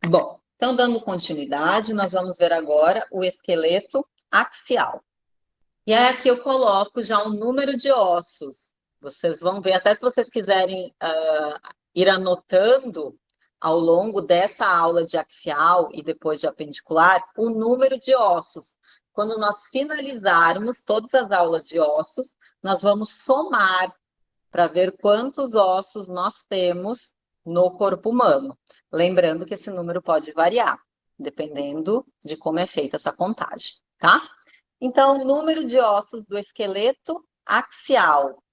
Bom, então dando continuidade, nós vamos ver agora o esqueleto axial. E aí aqui eu coloco já um número de ossos. Vocês vão ver, até se vocês quiserem ir anotando ao longo dessa aula de axial e depois de apendicular, o número de ossos. Quando nós finalizarmos todas as aulas de ossos, nós vamos somar para ver quantos ossos nós temos no corpo humano. Lembrando que esse número pode variar, dependendo de como é feita essa contagem, tá? Então, número de ossos do esqueleto axial.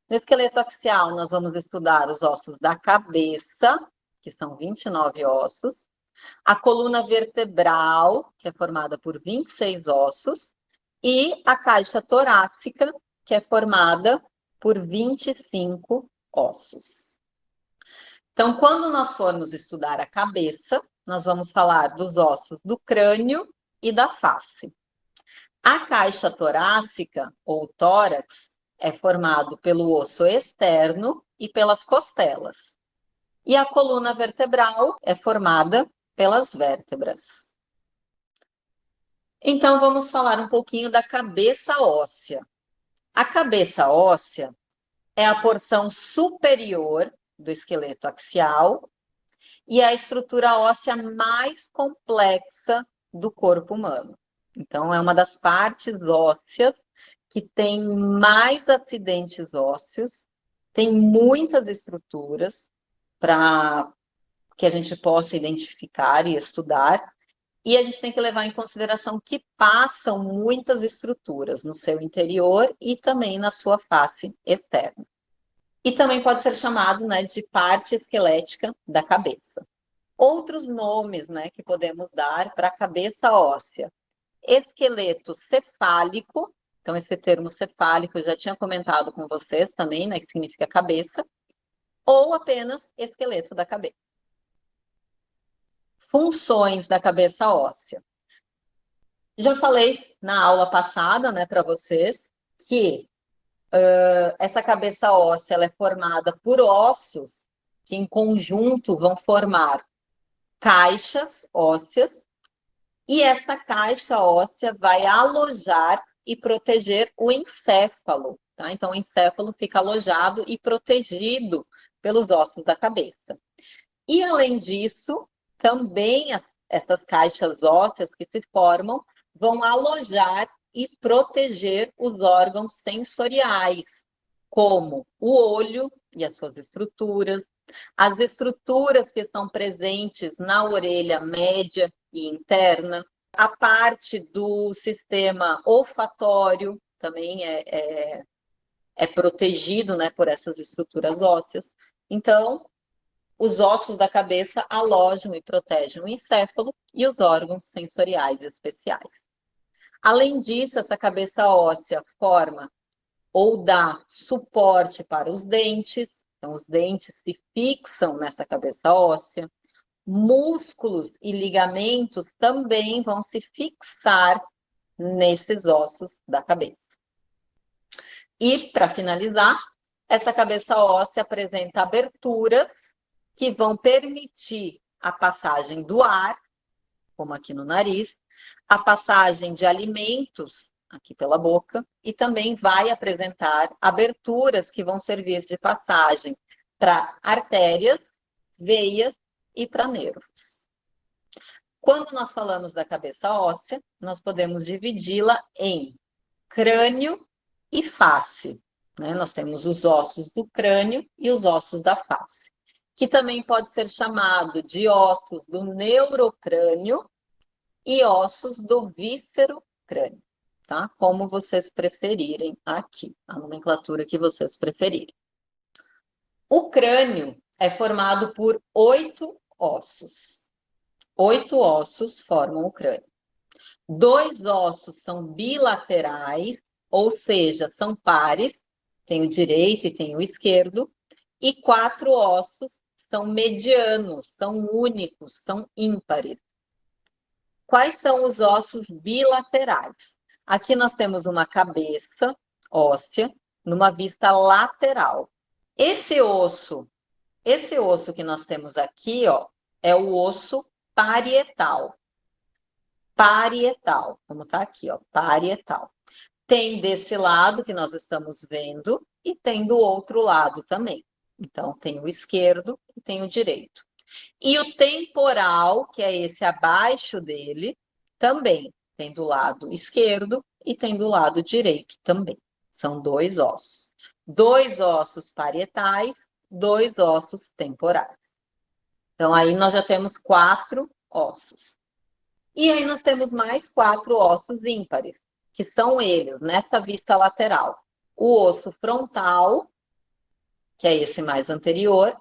No esqueleto axial, nós vamos estudar os ossos da cabeça, que são 29 ossos, a coluna vertebral, que é formada por 26 ossos, e a caixa torácica, que é formada por 25 ossos. Então, quando nós formos estudar a cabeça, nós vamos falar dos ossos do crânio e da face. A caixa torácica, ou tórax, é formado pelo osso externo e pelas costelas. E a coluna vertebral é formada pelas vértebras. Então, vamos falar um pouquinho da cabeça óssea. A cabeça óssea é a porção superior do esqueleto axial e é a estrutura óssea mais complexa do corpo humano. Então, é uma das partes ósseas que tem mais acidentes ósseos, tem muitas estruturas para que a gente possa identificar e estudar, e a gente tem que levar em consideração que passam muitas estruturas no seu interior e também na sua face externa. E também pode ser chamado, né, de parte esquelética da cabeça. Outros nomes, né, que podemos dar para a cabeça óssea. Esqueleto cefálico, então esse termo cefálico eu já tinha comentado com vocês também, né, que significa cabeça, ou apenas esqueleto da cabeça. Funções da cabeça óssea. Já falei na aula passada, né, para vocês, que essa cabeça óssea ela é formada por ossos que em conjunto vão formar caixas ósseas, e essa caixa óssea vai alojar e proteger o encéfalo, tá? Então, o encéfalo fica alojado e protegido pelos ossos da cabeça. E, além disso, também essas caixas ósseas que se formam vão alojar e proteger os órgãos sensoriais, como o olho e as suas estruturas, as estruturas que estão presentes na orelha média e interna, a parte do sistema olfatório também é protegido, né, por essas estruturas ósseas. Então, os ossos da cabeça alojam e protegem o encéfalo e os órgãos sensoriais especiais. Além disso, essa cabeça óssea forma ou dá suporte para os dentes, então os dentes se fixam nessa cabeça óssea, músculos e ligamentos também vão se fixar nesses ossos da cabeça. E, para finalizar, essa cabeça óssea apresenta aberturas que vão permitir a passagem do ar, como aqui no nariz, a passagem de alimentos, aqui pela boca, e também vai apresentar aberturas que vão servir de passagem para artérias, veias e para nervos. Quando nós falamos da cabeça óssea, nós podemos dividi-la em crânio e face, né? Nós temos os ossos do crânio e os ossos da face, que também pode ser chamado de ossos do neurocrânio e ossos do víscero-crânio, tá? Como vocês preferirem aqui, a nomenclatura que vocês preferirem. O crânio é formado por 8 ossos. 8 ossos formam o crânio. 2 ossos são bilaterais, ou seja, são pares, tem o direito e tem o esquerdo, e 4 ossos são medianos, são únicos, são ímpares. Quais são os ossos bilaterais? Aqui nós temos uma cabeça óssea numa vista lateral. Esse osso que nós temos aqui, ó, é o osso parietal. Parietal, como está aqui, ó, parietal. Tem desse lado que nós estamos vendo e tem do outro lado também. Então, tem o esquerdo e tem o direito. E o temporal, que é esse abaixo dele, também tem do lado esquerdo e tem do lado direito também. São dois ossos. Dois ossos parietais, dois ossos temporais. Então, aí nós já temos 4 ossos. E aí nós temos mais 4 ossos ímpares, que são eles, nessa vista lateral. O osso frontal, que é esse mais anterior,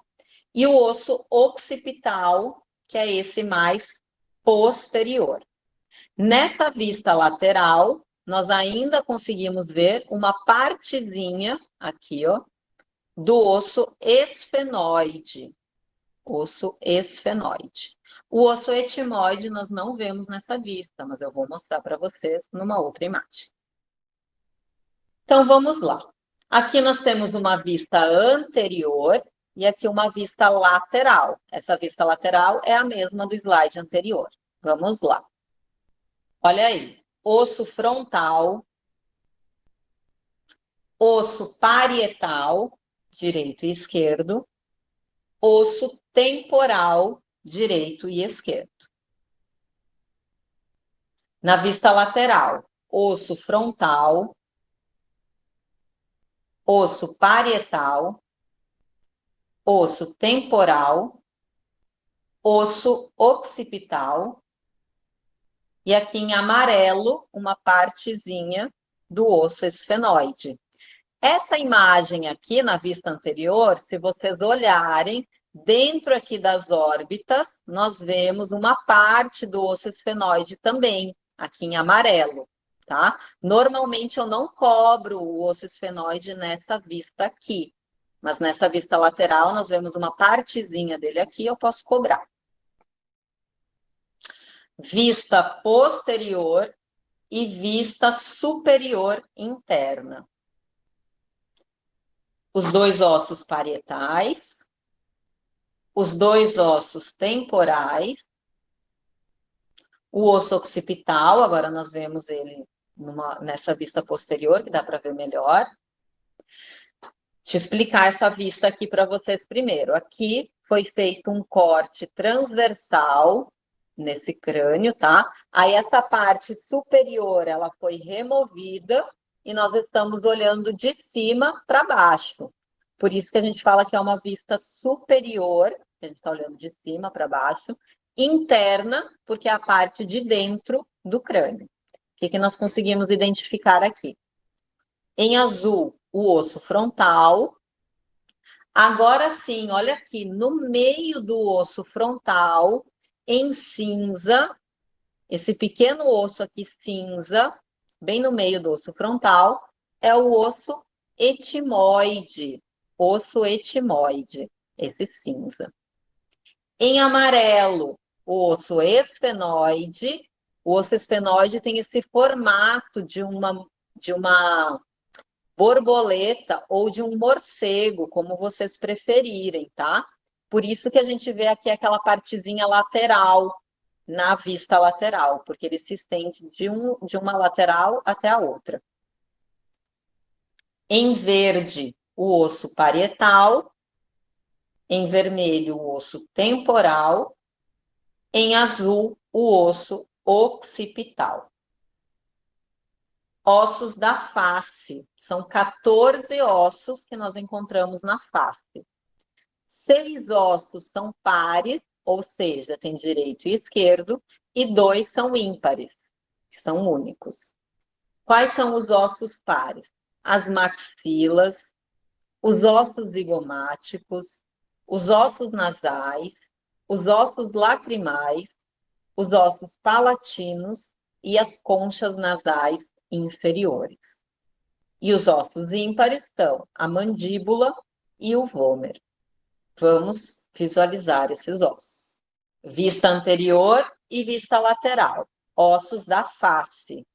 e o osso occipital, que é esse mais posterior. Nessa vista lateral, nós ainda conseguimos ver uma partezinha aqui, ó, do osso esfenoide. Osso esfenoide. O osso etimoide nós não vemos nessa vista, mas eu vou mostrar para vocês numa outra imagem. Então, vamos lá. Aqui nós temos uma vista anterior e aqui uma vista lateral. Essa vista lateral é a mesma do slide anterior. Vamos lá. Olha aí. Osso frontal, osso parietal, direito e esquerdo, osso temporal, direito e esquerdo. Na vista lateral, osso frontal, osso parietal, osso temporal, osso occipital e aqui em amarelo uma partezinha do osso esfenoide. Essa imagem aqui na vista anterior, se vocês olharem, dentro aqui das órbitas, nós vemos uma parte do osso esfenoide também, aqui em amarelo, tá? Normalmente eu não cobro o osso esfenoide nessa vista aqui, mas nessa vista lateral nós vemos uma partezinha dele aqui, eu posso cobrar. Vista posterior e vista superior interna. Os dois ossos parietais, os dois ossos temporais, o osso occipital, agora nós vemos ele nessa vista posterior, que dá para ver melhor. Deixa eu explicar essa vista aqui para vocês primeiro. Aqui foi feito um corte transversal nesse crânio, tá? Aí essa parte superior, ela foi removida e nós estamos olhando de cima para baixo. Por isso que a gente fala que é uma vista superior, que a gente está olhando de cima para baixo, interna, porque é a parte de dentro do crânio. O que nós conseguimos identificar aqui? Em azul, o osso frontal. Agora sim, olha aqui, no meio do osso frontal, em cinza, esse pequeno osso aqui cinza, bem no meio do osso frontal, é o osso etimoide. Osso etimoide, esse cinza. Em amarelo, o osso esfenoide. O osso esfenoide tem esse formato de uma borboleta ou de um morcego, como vocês preferirem, tá? Por isso que a gente vê aqui aquela partezinha lateral, na vista lateral, porque ele se estende de uma lateral até a outra. Em verde, o osso parietal. Em vermelho, o osso temporal. Em azul, o osso occipital. Ossos da face. São 14 ossos que nós encontramos na face. 6 ossos são pares, ou seja, tem direito e esquerdo, e 2 são ímpares, que são únicos. Quais são os ossos pares? As maxilas, os ossos zigomáticos, os ossos nasais, os ossos lacrimais, os ossos palatinos e as conchas nasais inferiores. E os ossos ímpares são a mandíbula e o vômer. Vamos visualizar esses ossos. Vista anterior e vista lateral. Ossos da face.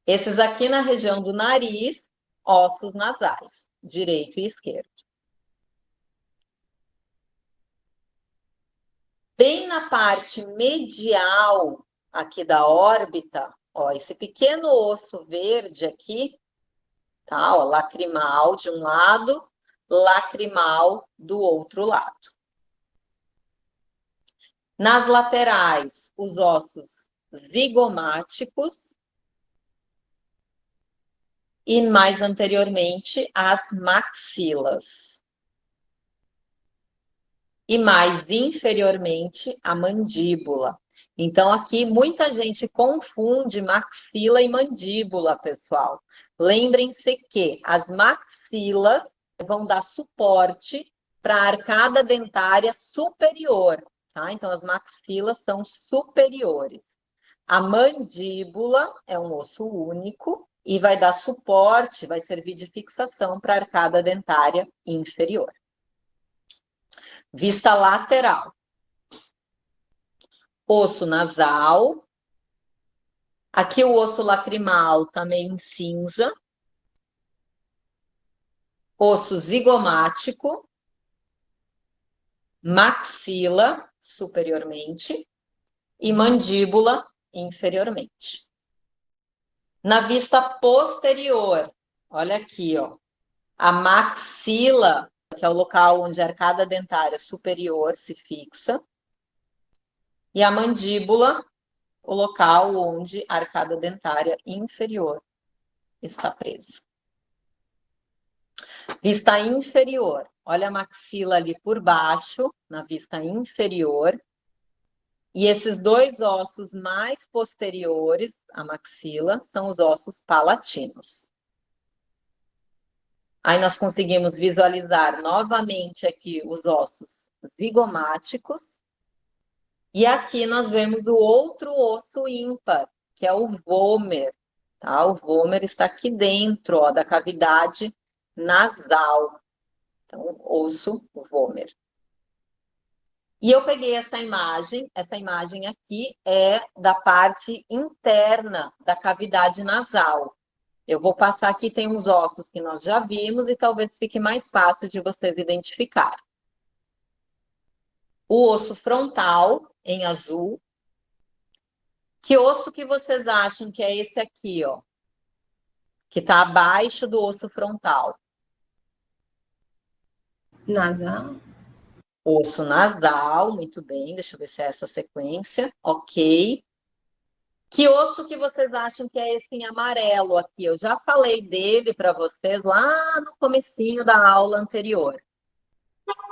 Esses aqui na região do nariz, ossos nasais, direito e esquerdo. Bem na parte medial aqui da órbita, ó, esse pequeno osso verde aqui, tá? Ó, lacrimal de um lado, lacrimal do outro lado. Nas laterais, os ossos zigomáticos e mais anteriormente as maxilas. E mais inferiormente a mandíbula. Então, aqui muita gente confunde maxila e mandíbula, pessoal. Lembrem-se que as maxilas vão dar suporte para a arcada dentária superior, tá? Então, as maxilas são superiores. A mandíbula é um osso único e vai dar suporte, vai servir de fixação para a arcada dentária inferior. Vista lateral. Osso nasal. Aqui o osso lacrimal tá meio em cinza. Osso zigomático. Maxila, superiormente. E mandíbula, inferiormente. Na vista posterior, olha aqui, ó. A maxila, que é o local onde a arcada dentária superior se fixa. E a mandíbula, o local onde a arcada dentária inferior está presa. Vista inferior. Olha a maxila ali por baixo, na vista inferior. E esses dois ossos mais posteriores à maxila são os ossos palatinos. Aí nós conseguimos visualizar novamente aqui os ossos zigomáticos. E aqui nós vemos o outro osso ímpar, que é o vômer. Tá? O vômer está aqui dentro, ó, da cavidade nasal. Então, osso vômer. E eu peguei essa imagem aqui é da parte interna da cavidade nasal. Eu vou passar aqui, tem uns ossos que nós já vimos e talvez fique mais fácil de vocês identificarem. O osso frontal, em azul. Que osso que vocês acham que é esse aqui, ó? Que está abaixo do osso frontal? Nasal. Osso nasal, muito bem, deixa eu ver se é essa sequência. Ok. Que osso que vocês acham que é esse em amarelo aqui? Eu já falei dele para vocês lá no comecinho da aula anterior.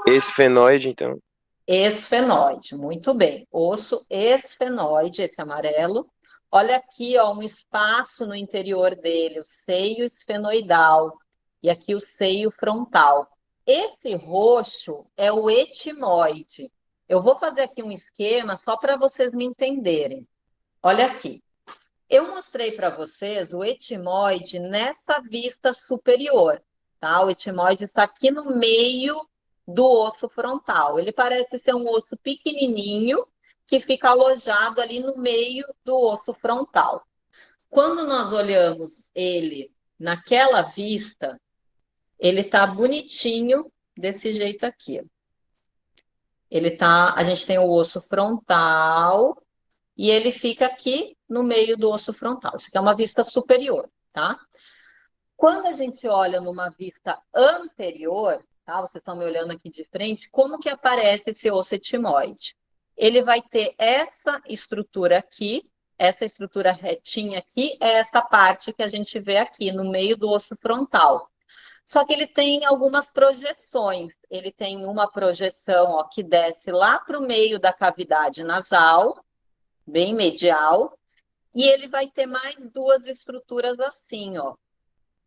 Esfenoide, então. Esfenoide, muito bem. Osso esfenoide, esse amarelo. Olha aqui, ó, um espaço no interior dele, o seio esfenoidal. E aqui o seio frontal. Esse roxo é o etimoide. Eu vou fazer aqui um esquema só para vocês me entenderem. Olha aqui. Eu mostrei para vocês o etimoide nessa vista superior, tá? O etimoide está aqui no meio do osso frontal. Ele parece ser um osso pequenininho que fica alojado ali no meio do osso frontal. Quando nós olhamos ele naquela vista, ele tá bonitinho desse jeito aqui. A gente tem o osso frontal e ele fica aqui no meio do osso frontal. Isso aqui é uma vista superior, tá? Quando a gente olha numa vista anterior, tá? Vocês estão me olhando aqui de frente, como que aparece esse osso etimoide? Ele vai ter essa estrutura aqui, essa estrutura retinha aqui, é essa parte que a gente vê aqui, no meio do osso frontal. Só que ele tem algumas projeções. Ele tem uma projeção, ó, que desce lá para o meio da cavidade nasal, bem medial, e ele vai ter mais duas estruturas assim, ó.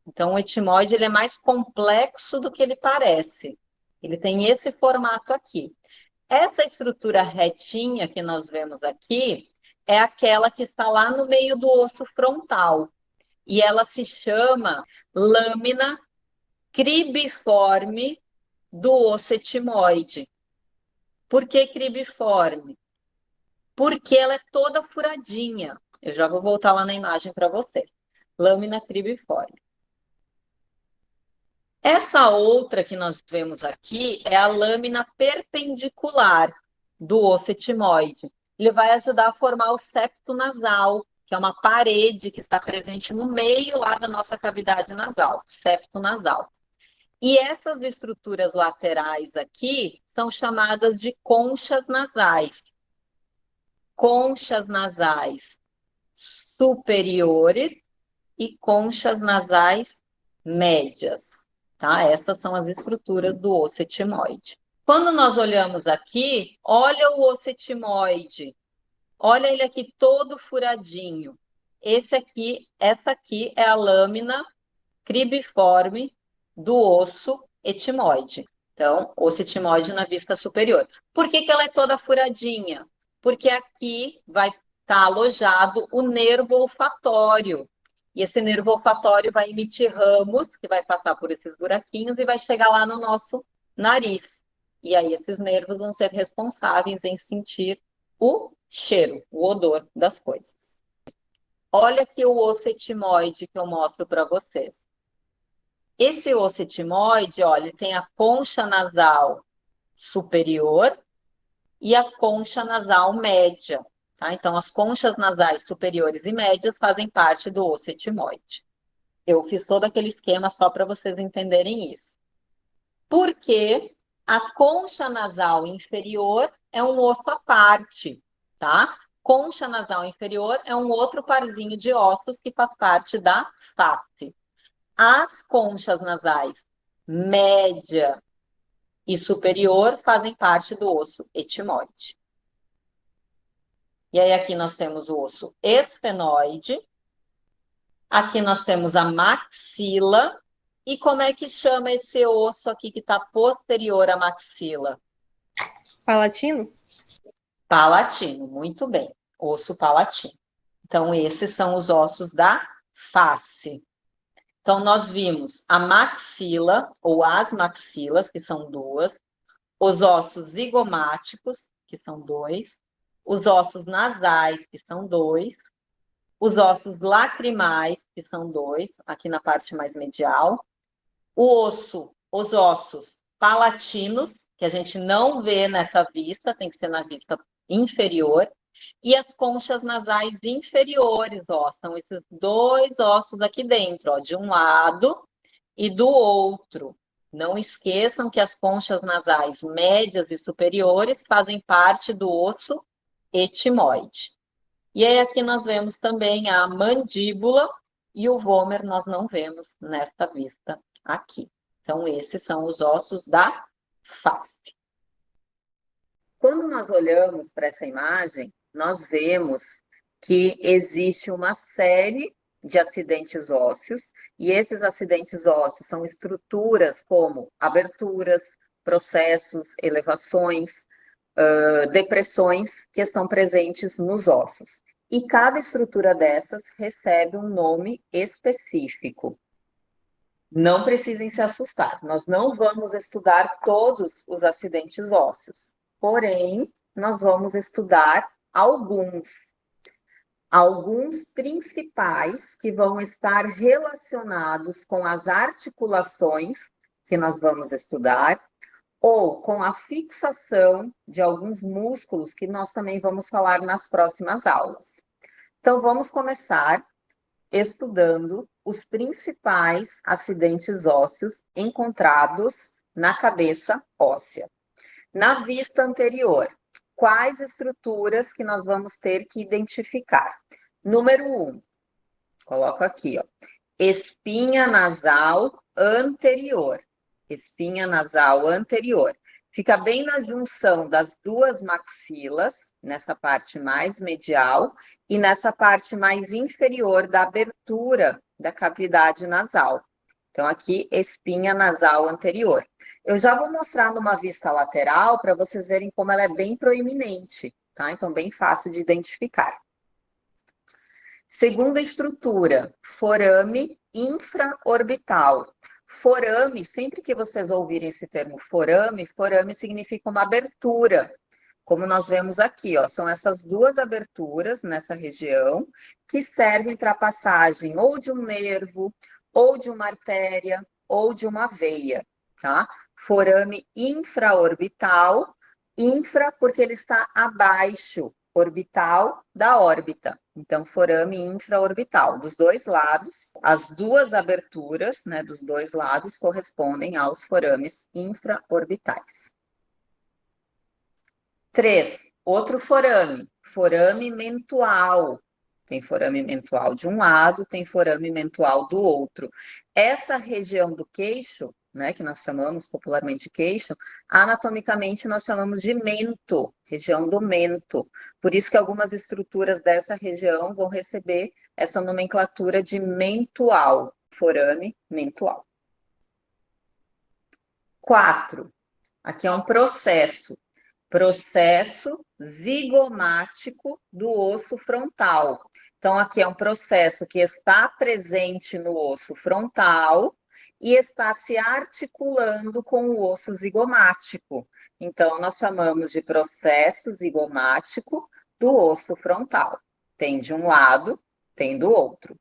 Então, o etimoide ele é mais complexo do que ele parece. Ele tem esse formato aqui. Essa estrutura retinha que nós vemos aqui é aquela que está lá no meio do osso frontal. E ela se chama lâmina cribiforme do osso etimoide. Por que cribiforme? Porque ela é toda furadinha. Eu já vou voltar lá na imagem para você. Lâmina cribiforme. Essa outra que nós vemos aqui é a lâmina perpendicular. do osso etimoide. Ele vai ajudar a formar o septo nasal, que é uma parede que está presente no meio lá da nossa cavidade nasal, septo nasal. E essas estruturas laterais aqui são chamadas de conchas nasais. Conchas nasais superiores e conchas nasais médias, tá? Essas são as estruturas do osso etimoide. Quando nós olhamos aqui, olha o osso etimoide. Olha ele aqui todo furadinho. Essa aqui é a lâmina cribiforme do osso etimoide. Então, osso etimoide na vista superior. Por que ela é toda furadinha? Porque aqui vai estar alojado o nervo olfatório. E esse nervo olfatório vai emitir ramos, que vai passar por esses buraquinhos e vai chegar lá no nosso nariz. E aí esses nervos vão ser responsáveis em sentir o cheiro, o odor das coisas. Olha aqui o osso etimoide que eu mostro para vocês. Esse osso etimoide, olha, ele tem a concha nasal superior e a concha nasal média. Tá? Então, as conchas nasais superiores e médias fazem parte do osso etimoide. Eu fiz todo aquele esquema só para vocês entenderem isso. Porque a concha nasal inferior é um osso à parte, tá? Concha nasal inferior é um outro parzinho de ossos que faz parte da face. As conchas nasais média e superior fazem parte do osso etimoide. E aí aqui nós temos o osso esfenoide, aqui nós temos a maxila, e como é que chama esse osso aqui que está posterior à maxila? Palatino? Palatino, muito bem, osso palatino. Então, esses são os ossos da face. Então, nós vimos a maxila, ou as maxilas, que são duas, os ossos zigomáticos, que são dois, os ossos nasais, que são dois, os ossos lacrimais, que são dois, aqui na parte mais medial, os ossos palatinos, que a gente não vê nessa vista, tem que ser na vista inferior, e as conchas nasais inferiores, ó, são esses dois ossos aqui dentro, ó, de um lado e do outro. Não esqueçam que as conchas nasais médias e superiores fazem parte do osso etimoide. E aí aqui nós vemos também a mandíbula e o vômer nós não vemos nesta vista aqui. Então, esses são os ossos da face. Quando nós olhamos para essa imagem, nós vemos que existe uma série de acidentes ósseos, e esses acidentes ósseos são estruturas como aberturas, processos, elevações, depressões que estão presentes nos ossos. E cada estrutura dessas recebe um nome específico. Não precisem se assustar, nós não vamos estudar todos os acidentes ósseos, porém, nós vamos estudar alguns principais que vão estar relacionados com as articulações que nós vamos estudar, ou com a fixação de alguns músculos que nós também vamos falar nas próximas aulas. Então, vamos começar estudando os principais acidentes ósseos encontrados na cabeça óssea. Na vista anterior, quais estruturas que nós vamos ter que identificar? Número 1, coloco aqui, ó, espinha nasal anterior. Espinha nasal anterior. Fica bem na junção das duas maxilas, nessa parte mais medial, e nessa parte mais inferior da abertura da cavidade nasal. Então, aqui, espinha nasal anterior. Eu já vou mostrar numa vista lateral para vocês verem como ela é bem proeminente, tá? Então, bem fácil de identificar. Segunda estrutura, forame infraorbital. Forame, sempre que vocês ouvirem esse termo forame, forame significa uma abertura, como nós vemos aqui, ó, são essas duas aberturas nessa região que servem para a passagem ou de um nervo, ou de uma artéria, ou de uma veia, tá? Forame infraorbital Infra, porque ele está abaixo orbital da órbita. Então, forame infraorbital. Dos dois lados, as duas aberturas, né, dos dois lados correspondem aos forames infraorbitais. 3. Outro forame, forame mentual. Tem forame mentual de um lado, tem forame mentual do outro. Essa região do queixo, né, que nós chamamos popularmente queixo, anatomicamente nós chamamos de mento, região do mento. Por isso que algumas estruturas dessa região vão receber essa nomenclatura de mentual, forame mentual. 4. Aqui é um processo zigomático do osso frontal. Então, aqui é um processo que está presente no osso frontal e está se articulando com o osso zigomático. Então, nós chamamos de processo zigomático do osso frontal. Tem de um lado, tem do outro.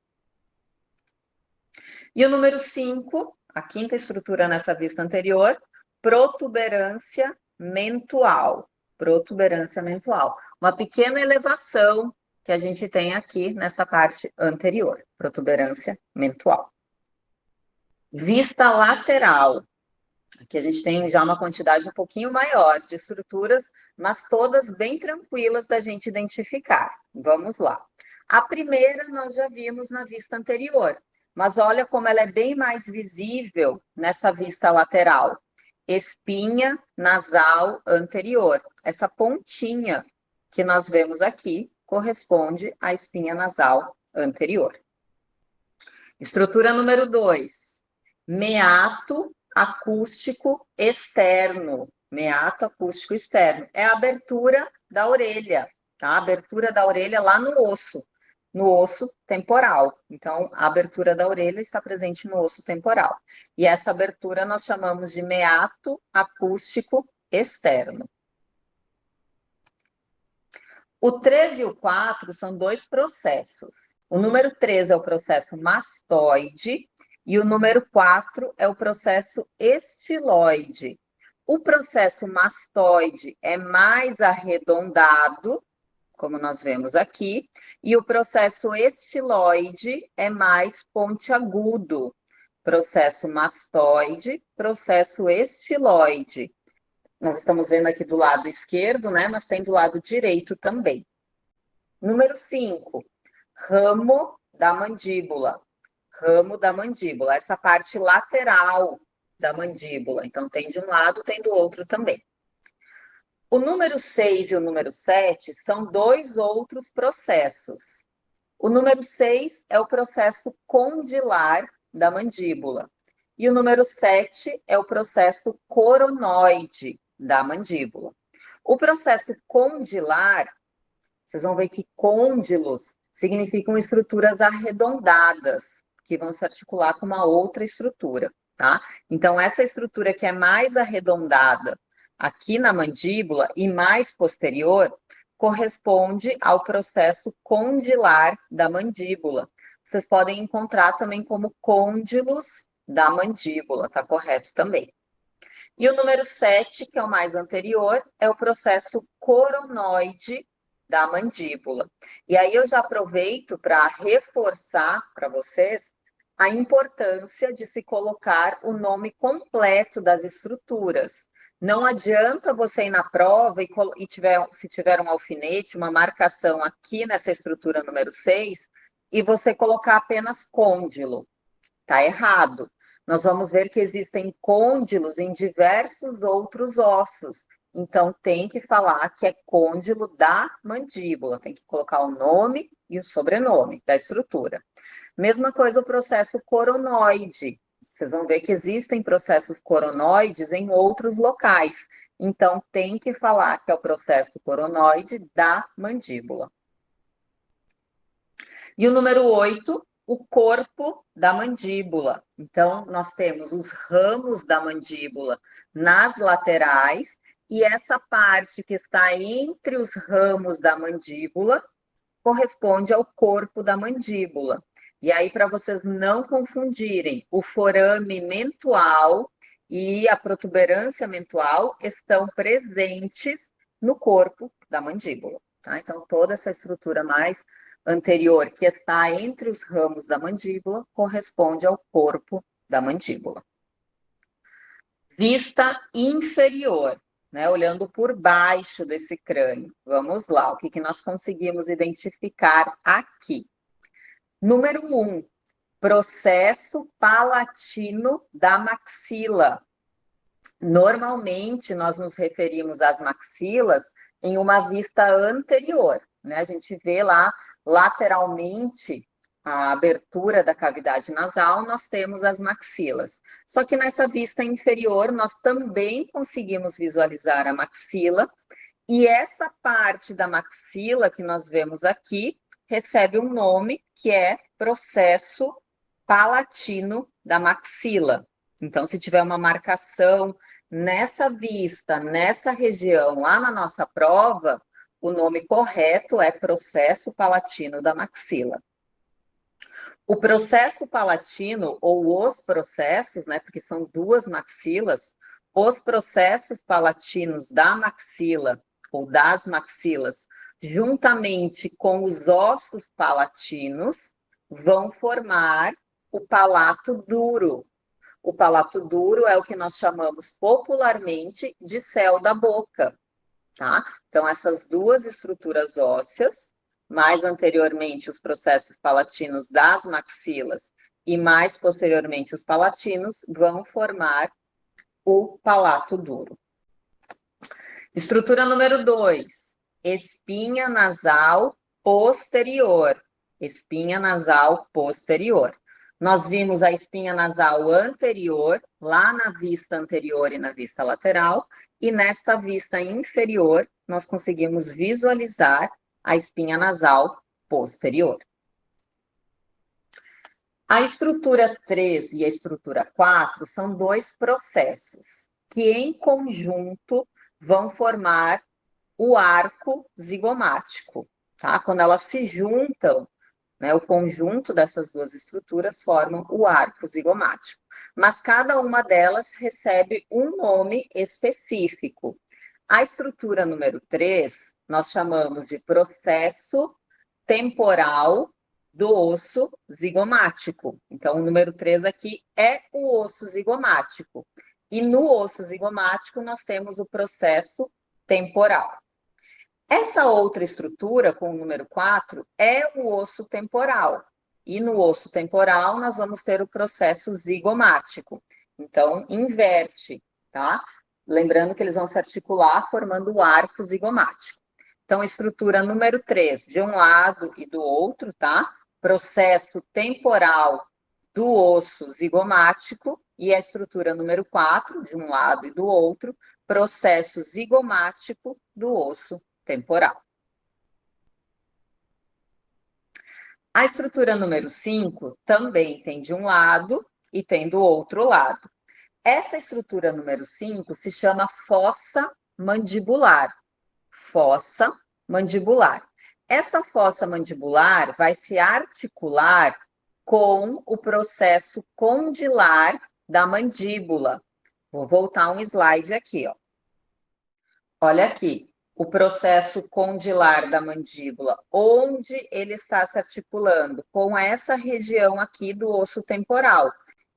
E o número 5, a quinta estrutura nessa vista anterior, protuberância mentual. Protuberância mentual. Uma pequena elevação que a gente tem aqui nessa parte anterior. Protuberância mentual. Vista lateral. Aqui a gente tem já uma quantidade um pouquinho maior de estruturas, mas todas bem tranquilas da gente identificar. Vamos lá. A primeira nós já vimos na vista anterior, mas olha como ela é bem mais visível nessa vista lateral. Espinha nasal anterior. Essa pontinha que nós vemos aqui corresponde à espinha nasal anterior. Estrutura número 2. Meato acústico externo. Meato acústico externo. É a abertura da orelha, tá? A abertura da orelha lá no osso temporal. Então, a abertura da orelha está presente no osso temporal. E essa abertura nós chamamos de meato acústico externo. O 3 e o 4 são dois processos. O número 3 é o processo mastoide e o número 4 é o processo estiloide. O processo mastoide é mais arredondado, como nós vemos aqui, e o processo estiloide é mais pontiagudo. Processo mastoide, processo estiloide. Nós estamos vendo aqui do lado esquerdo, né? Mas tem do lado direito também. Número 5, ramo da mandíbula. Ramo da mandíbula, essa parte lateral da mandíbula. Então, tem de um lado, tem do outro também. O número 6 e o número 7 são dois outros processos. O número 6 é o processo condilar da mandíbula. E o número 7 é o processo coronoide da mandíbula. O processo condilar, vocês vão ver que côndilos significam estruturas arredondadas, que vão se articular com uma outra estrutura, tá? Então, essa estrutura que é mais arredondada aqui na mandíbula e mais posterior, corresponde ao processo condilar da mandíbula. Vocês podem encontrar também como côndilos da mandíbula, tá correto também. E o número 7, que é o mais anterior, é o processo coronoide da mandíbula. E aí eu já aproveito para reforçar para vocês a importância de se colocar o nome completo das estruturas. Não adianta você ir na prova se tiver um alfinete, uma marcação aqui nessa estrutura número 6, e você colocar apenas côndilo. Está errado. Nós vamos ver que existem côndilos em diversos outros ossos. Então, tem que falar que é côndilo da mandíbula. Tem que colocar o nome e o sobrenome da estrutura. Mesma coisa o processo coronoide. Vocês vão ver que existem processos coronoides em outros locais. Então, tem que falar que é o processo coronoide da mandíbula. E o número 8, o corpo da mandíbula. Então, nós temos os ramos da mandíbula nas laterais e essa parte que está entre os ramos da mandíbula corresponde ao corpo da mandíbula. E aí, para vocês não confundirem o forame mentual e a protuberância mentual estão presentes no corpo da mandíbula, tá? Então, toda essa estrutura mais anterior, que está entre os ramos da mandíbula, corresponde ao corpo da mandíbula. Vista inferior, né? Olhando por baixo desse crânio. Vamos lá, o que nós conseguimos identificar aqui? Número 1, processo palatino da maxila. Normalmente, nós nos referimos às maxilas em uma vista anterior, né? A gente vê lá lateralmente a abertura da cavidade nasal, nós temos as maxilas. Só que nessa vista inferior, nós também conseguimos visualizar a maxila, e essa parte da maxila que nós vemos aqui recebe um nome que é processo palatino da maxila. Então, se tiver uma marcação nessa vista, nessa região, lá na nossa prova, o nome correto é processo palatino da maxila. O processo palatino, ou os processos, né, porque são duas maxilas, os processos palatinos da maxila, ou das maxilas, juntamente com os ossos palatinos, vão formar o palato duro. O palato duro é o que nós chamamos popularmente de céu da boca, tá? Então, essas duas estruturas ósseas, mais anteriormente os processos palatinos das maxilas e mais posteriormente os palatinos, vão formar o palato duro. Estrutura número 2, espinha nasal posterior. Espinha nasal posterior. Nós vimos a espinha nasal anterior, lá na vista anterior e na vista lateral, e nesta vista inferior, nós conseguimos visualizar a espinha nasal posterior. A estrutura 3 e a estrutura 4 são dois processos que, em conjunto, vão formar o arco zigomático, tá? Quando elas se juntam, né, o conjunto dessas duas estruturas formam o arco zigomático. Mas cada uma delas recebe um nome específico. A estrutura número 3, nós chamamos de processo temporal do osso zigomático. Então, o número 3 aqui é o osso zigomático. E no osso zigomático, nós temos o processo temporal. Essa outra estrutura, com o número 4, é o osso temporal. E no osso temporal, nós vamos ter o processo zigomático. Então, inverte, tá? Lembrando que eles vão se articular formando o arco zigomático. Então, a estrutura número 3, de um lado e do outro, tá? Processo temporal do osso zigomático, e a estrutura número 4, de um lado e do outro, processo zigomático do osso temporal. A estrutura número 5 também tem de um lado e tem do outro lado. Essa estrutura número 5 se chama fossa mandibular. Fossa mandibular. Essa fossa mandibular vai se articular com o processo condilar da mandíbula. Vou voltar um slide aqui, ó. Olha aqui, o processo condilar da mandíbula, onde ele está se articulando com essa região aqui do osso temporal.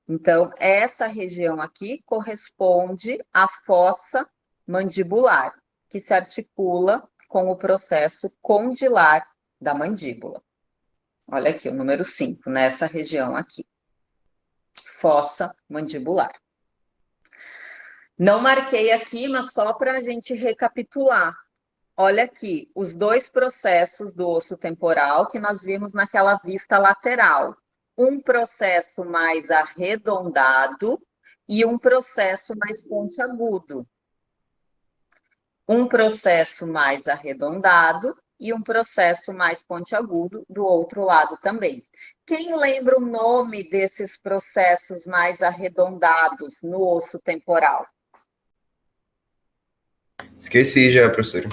Então, essa região aqui corresponde à fossa mandibular, que se articula com o processo condilar da mandíbula. Olha aqui, o número 5, nessa região aqui. Fossa mandibular. Não marquei aqui, mas só para a gente recapitular. Olha aqui, os dois processos do osso temporal que nós vimos naquela vista lateral. Um processo mais arredondado e um processo mais pontiagudo. Um processo mais arredondado e um processo mais pontiagudo do outro lado também. Quem lembra o nome desses processos mais arredondados no osso temporal? Esqueci já, professora.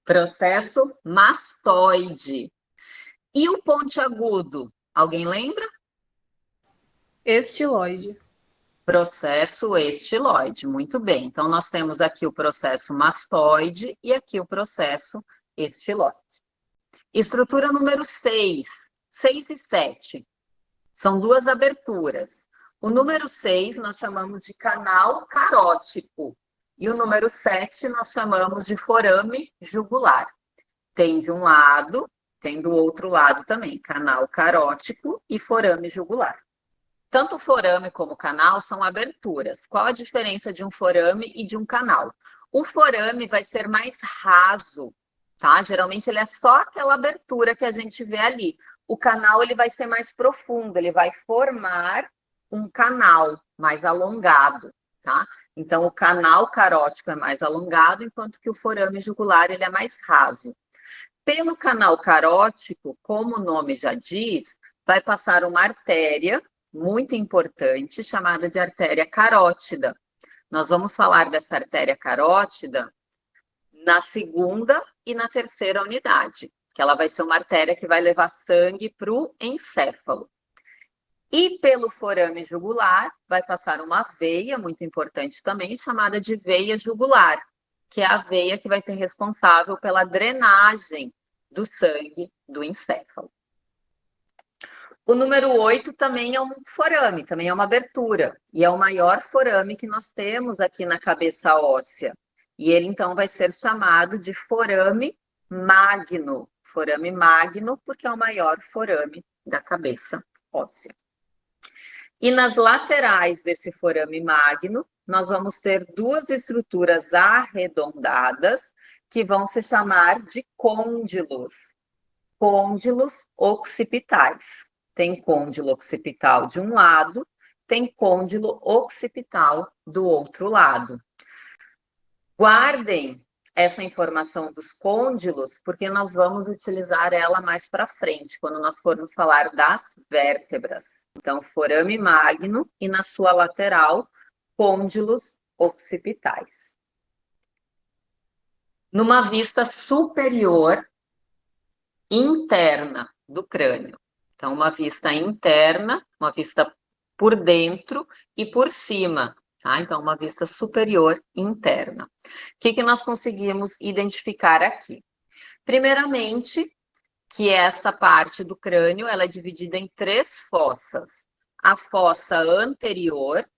Processo mastoide. E o pontiagudo? Alguém lembra? Estiloide. Processo estiloide, muito bem. Então, nós temos aqui o processo mastoide e aqui o processo estiloide. Estrutura número 6, 6 e 7, são duas aberturas. O número 6 nós chamamos de canal carótico e o número 7 nós chamamos de forame jugular. Tem de um lado, tem do outro lado também, canal carótico e forame jugular. Tanto o forame como o canal são aberturas. Qual a diferença de um forame e de um canal? O forame vai ser mais raso, tá? Geralmente ele é só aquela abertura que a gente vê ali. O canal ele vai ser mais profundo, ele vai formar um canal mais alongado, tá? Então o canal carótico é mais alongado, enquanto que o forame jugular ele é mais raso. Pelo canal carótico, como o nome já diz, vai passar uma artéria muito importante, chamada de artéria carótida. Nós vamos falar dessa artéria carótida na segunda e na terceira unidade, que ela vai ser uma artéria que vai levar sangue para o encéfalo. E pelo forame jugular, vai passar uma veia muito importante também, chamada de veia jugular, que é a veia que vai ser responsável pela drenagem do sangue do encéfalo. O número 8 também é um forame, também é uma abertura, e é o maior forame que nós temos aqui na cabeça óssea. E ele, então, vai ser chamado de forame magno, porque é o maior forame da cabeça óssea. E nas laterais desse forame magno, nós vamos ter duas estruturas arredondadas, que vão se chamar de côndilos occipitais. Tem côndilo occipital de um lado, tem côndilo occipital do outro lado. Guardem essa informação dos côndilos, porque nós vamos utilizar ela mais para frente, quando nós formos falar das vértebras. Então, forame magno e na sua lateral, côndilos occipitais. Numa vista superior, interna do crânio. Então, uma vista interna, uma vista por dentro e por cima, tá? Então, uma vista superior interna. O que nós conseguimos identificar aqui? Primeiramente, que essa parte do crânio, ela é dividida em 3 fossas. A fossa anterior,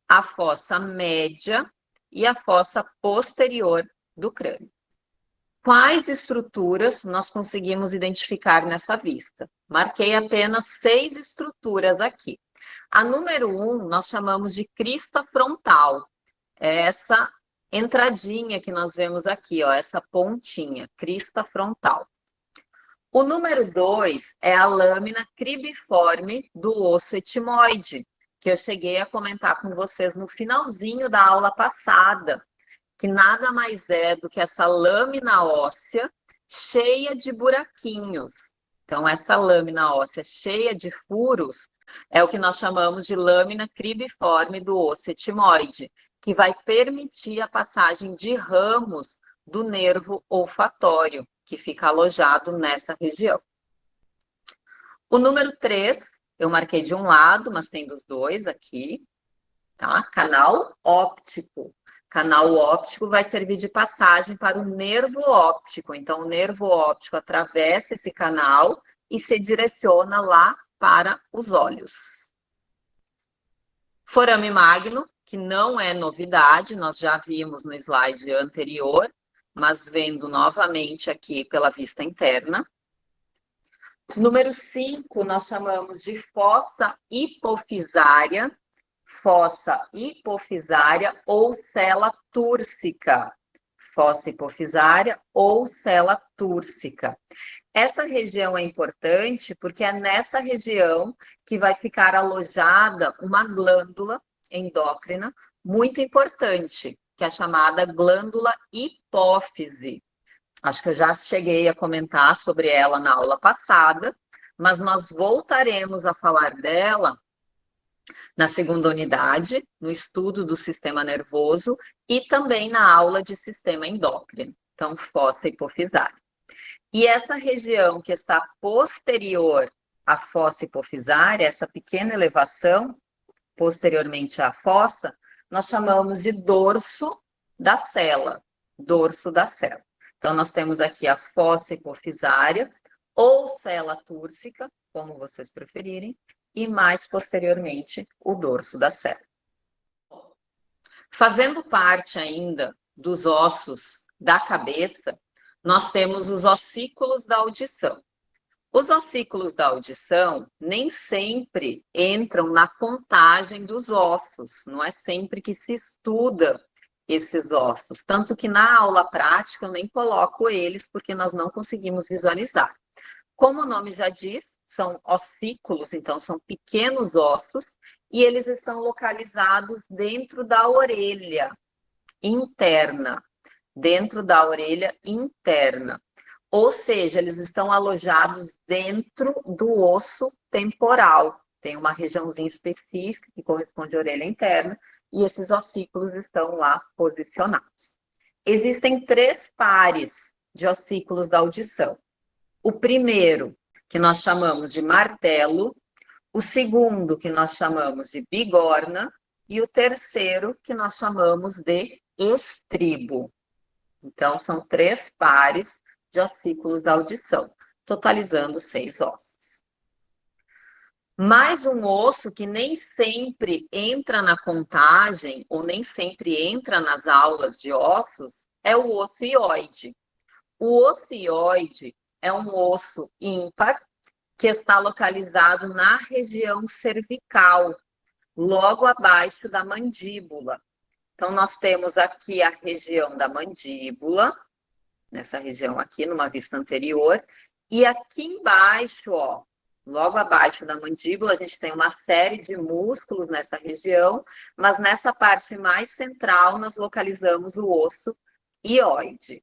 a fossa média e a fossa posterior do crânio. Quais estruturas nós conseguimos identificar nessa vista? Marquei apenas 6 estruturas aqui. A número 1, nós chamamos de crista frontal. É essa entradinha que nós vemos aqui, ó, essa pontinha, crista frontal. O número 2 é a lâmina cribiforme do osso etimoide, que eu cheguei a comentar com vocês no finalzinho da aula passada, que nada mais é do que essa lâmina óssea cheia de buraquinhos. Então, essa lâmina óssea cheia de furos é o que nós chamamos de lâmina cribiforme do osso etimoide, que vai permitir a passagem de ramos do nervo olfatório, que fica alojado nessa região. O número 3, eu marquei de um lado, mas tem dos dois aqui, tá? Canal óptico. Canal óptico vai servir de passagem para o nervo óptico. Então, o nervo óptico atravessa esse canal e se direciona lá para os olhos. Forame magno, que não é novidade, nós já vimos no slide anterior, mas vendo novamente aqui pela vista interna. Número 5, nós chamamos de fossa hipofisária ou cela túrcica. Fossa hipofisária ou cela túrcica. Essa região é importante porque é nessa região que vai ficar alojada uma glândula endócrina muito importante, que é a chamada glândula hipófise. Acho que eu já cheguei a comentar sobre ela na aula passada, mas nós voltaremos a falar dela na segunda unidade, no estudo do sistema nervoso e também na aula de sistema endócrino, então fossa hipofisária. E essa região que está posterior à fossa hipofisária, essa pequena elevação, posteriormente à fossa, nós chamamos de dorso da sela. Dorso da sela. Então, nós temos aqui a fossa hipofisária, ou sela túrcica, como vocês preferirem, e mais posteriormente o dorso da sela. Fazendo parte ainda dos ossos da cabeça, nós temos os ossículos da audição. Os ossículos da audição nem sempre entram na contagem dos ossos, não é sempre que se estuda esses ossos, tanto que na aula prática eu nem coloco eles porque nós não conseguimos visualizar. Como o nome já diz, são ossículos, então são pequenos ossos, e eles estão localizados dentro da orelha interna, dentro da orelha interna. Ou seja, eles estão alojados dentro do osso temporal. Tem uma regiãozinha específica que corresponde à orelha interna, e esses ossículos estão lá posicionados. Existem 3 pares de ossículos da audição. O primeiro, que nós chamamos de martelo, o segundo, que nós chamamos de bigorna, e o terceiro, que nós chamamos de estribo. Então, são 3 pares de ossículos da audição, totalizando 6 ossos. Mais um osso que nem sempre entra na contagem, ou nem sempre entra nas aulas de ossos, é o osso hioide. O osso hioide é um osso ímpar que está localizado na região cervical, logo abaixo da mandíbula. Então, nós temos aqui a região da mandíbula, nessa região aqui, numa vista anterior, e aqui embaixo, ó, logo abaixo da mandíbula, a gente tem uma série de músculos nessa região, mas nessa parte mais central, nós localizamos o osso hioide.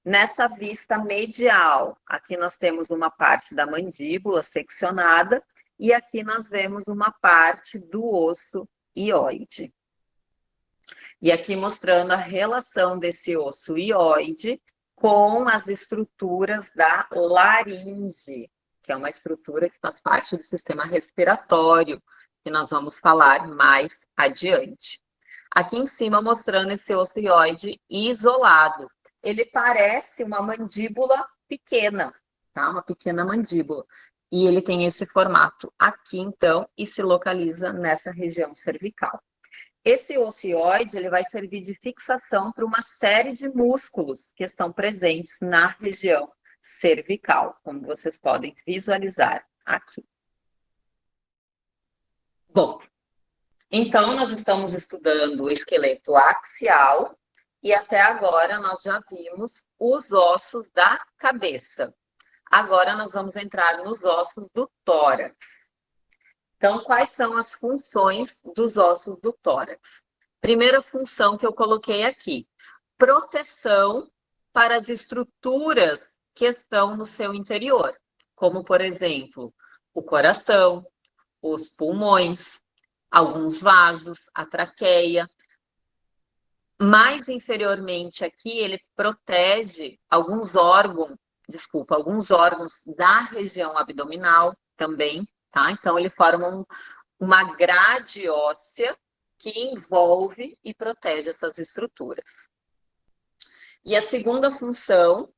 Nessa vista medial, aqui nós temos uma parte da mandíbula seccionada e aqui nós vemos uma parte do osso hioide. E aqui mostrando a relação desse osso hioide com as estruturas da laringe, que é uma estrutura que faz parte do sistema respiratório, que nós vamos falar mais adiante. Aqui em cima mostrando esse osso hioide isolado. Ele parece uma mandíbula pequena, tá? Uma pequena mandíbula. E ele tem esse formato aqui, então, e se localiza nessa região cervical. Esse osso hioide, ele vai servir de fixação para uma série de músculos que estão presentes na região cervical, como vocês podem visualizar aqui. Bom, então nós estamos estudando o esqueleto axial, e até agora nós já vimos os ossos da cabeça. Agora nós vamos entrar nos ossos do tórax. Então, quais são as funções dos ossos do tórax? Primeira função que eu coloquei aqui, proteção para as estruturas que estão no seu interior, como, por exemplo, o coração, os pulmões, alguns vasos, a traqueia. Mais inferiormente aqui, ele protege alguns órgãos da região abdominal também, tá? Então, ele forma uma grade óssea que envolve e protege essas estruturas. E a segunda função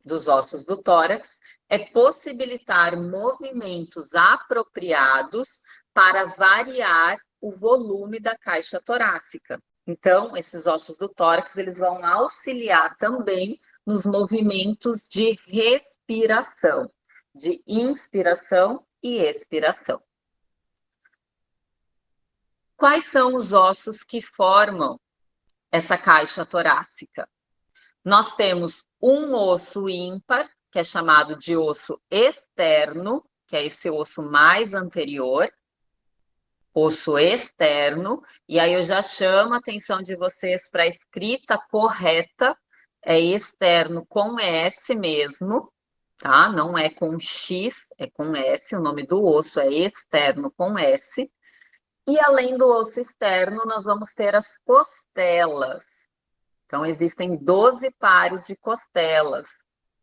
dos ossos do tórax é possibilitar movimentos apropriados para variar o volume da caixa torácica. Então, esses ossos do tórax, eles vão auxiliar também nos movimentos de respiração, de inspiração e expiração. Quais são os ossos que formam essa caixa torácica? Nós temos um osso ímpar, que é chamado de osso externo, que é esse osso mais anterior, osso externo, e aí eu já chamo a atenção de vocês para a escrita correta, é externo com S mesmo, tá? Não é com X, é com S, o nome do osso é externo com S. E além do osso externo, nós vamos ter as costelas. Então, existem 12 pares de costelas,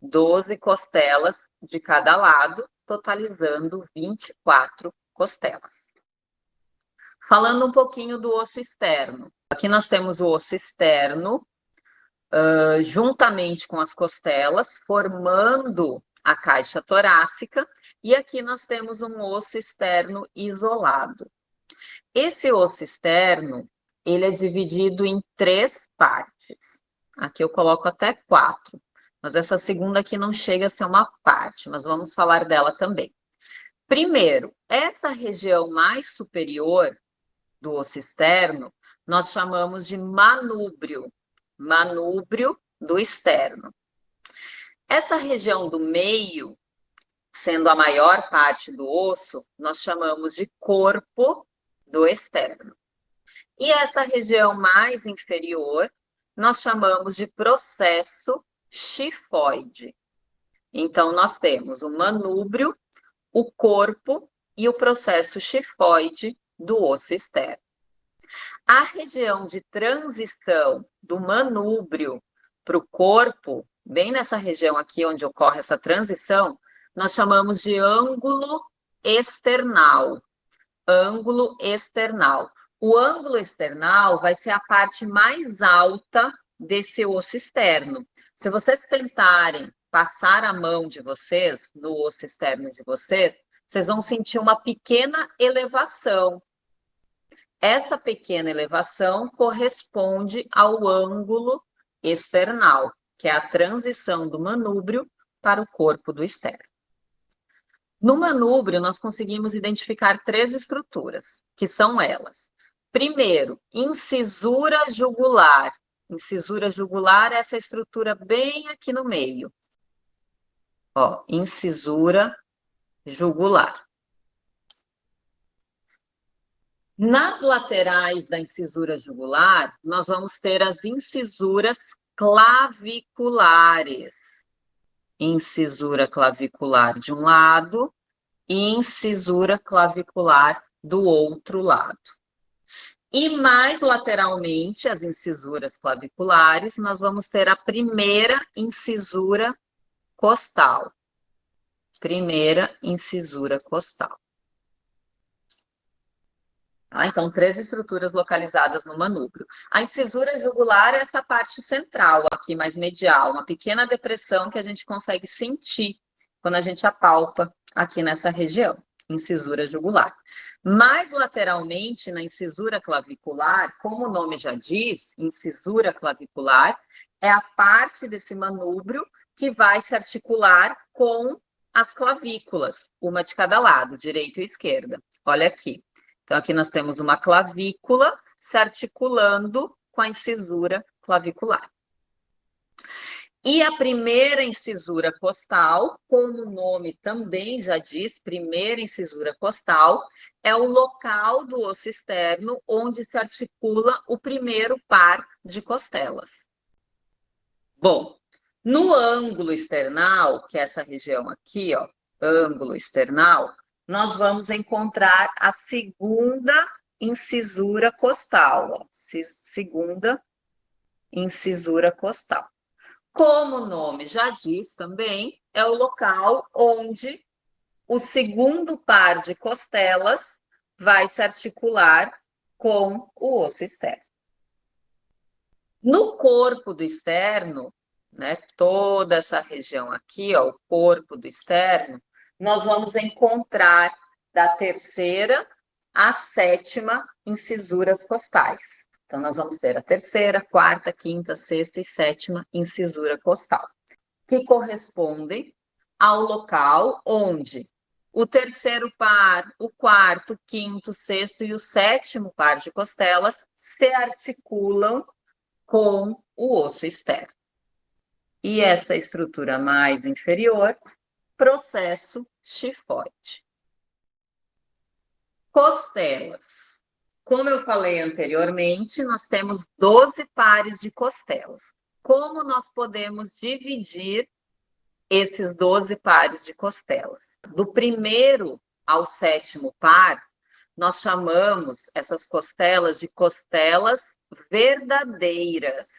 12 costelas de cada lado, totalizando 24 costelas. Falando um pouquinho do osso externo. Aqui nós temos o osso externo, juntamente com as costelas, formando a caixa torácica, e aqui nós temos um osso externo isolado. Esse osso externo, ele é dividido em 3 partes. Aqui eu coloco até 4, mas essa segunda aqui não chega a ser uma parte, mas vamos falar dela também. Primeiro, essa região mais superior do osso externo, nós chamamos de manúbrio, manúbrio do externo. Essa região do meio, sendo a maior parte do osso, nós chamamos de corpo do externo. E essa região mais inferior, nós chamamos de processo xifoide. Então, nós temos o manúbrio, o corpo e o processo xifoide do osso externo. A região de transição do manúbrio para o corpo, bem nessa região aqui onde ocorre essa transição, nós chamamos de ângulo external. Ângulo external. O ângulo external vai ser a parte mais alta desse osso externo. Se vocês tentarem passar a mão de vocês no osso externo de vocês, vocês vão sentir uma pequena elevação. Essa pequena elevação corresponde ao ângulo external, que é a transição do manúbrio para o corpo do externo. No manúbrio, nós conseguimos identificar 3 estruturas, que são elas. Primeiro, incisura jugular. Incisura jugular é essa estrutura bem aqui no meio. Ó, incisura jugular. Nas laterais da incisura jugular, nós vamos ter as incisuras claviculares. Incisura clavicular de um lado e incisura clavicular do outro lado. E mais lateralmente, as incisuras claviculares, nós vamos ter a primeira incisura costal. Primeira incisura costal. Então, 3 estruturas localizadas no manúbrio. A incisura jugular é essa parte central, aqui mais medial, uma pequena depressão que a gente consegue sentir quando a gente apalpa aqui nessa região, incisura jugular. Mais lateralmente, na incisura clavicular, como o nome já diz, incisura clavicular, é a parte desse manúbrio que vai se articular com as clavículas, uma de cada lado, direita e esquerda. Olha aqui. Então, aqui nós temos uma clavícula se articulando com a incisura clavicular. E a primeira incisura costal, como o nome também já diz, primeira incisura costal, é o local do osso externo onde se articula o primeiro par de costelas. Bom, no ângulo external, que é essa região aqui, ó, ângulo external, nós vamos encontrar a segunda incisura costal, ó, segunda incisura costal. Como o nome já diz também, é o local onde o segundo par de costelas vai se articular com o osso externo. No corpo do externo, né, toda essa região aqui, ó, o corpo do externo, nós vamos encontrar da 3ª à 7ª incisuras costais. Então, nós vamos ter a 3ª, 4ª, 5ª, 6ª e 7ª incisura costal, que correspondem ao local onde o 3º par, o 4º, o 5º, o 6º e o 7º par de costelas se articulam com o osso externo. E essa estrutura mais inferior, processo xifoide. Costelas. Como eu falei anteriormente, nós temos 12 pares de costelas. Como nós podemos dividir esses 12 pares de costelas? Do 1º ao 7º par, nós chamamos essas costelas de costelas verdadeiras.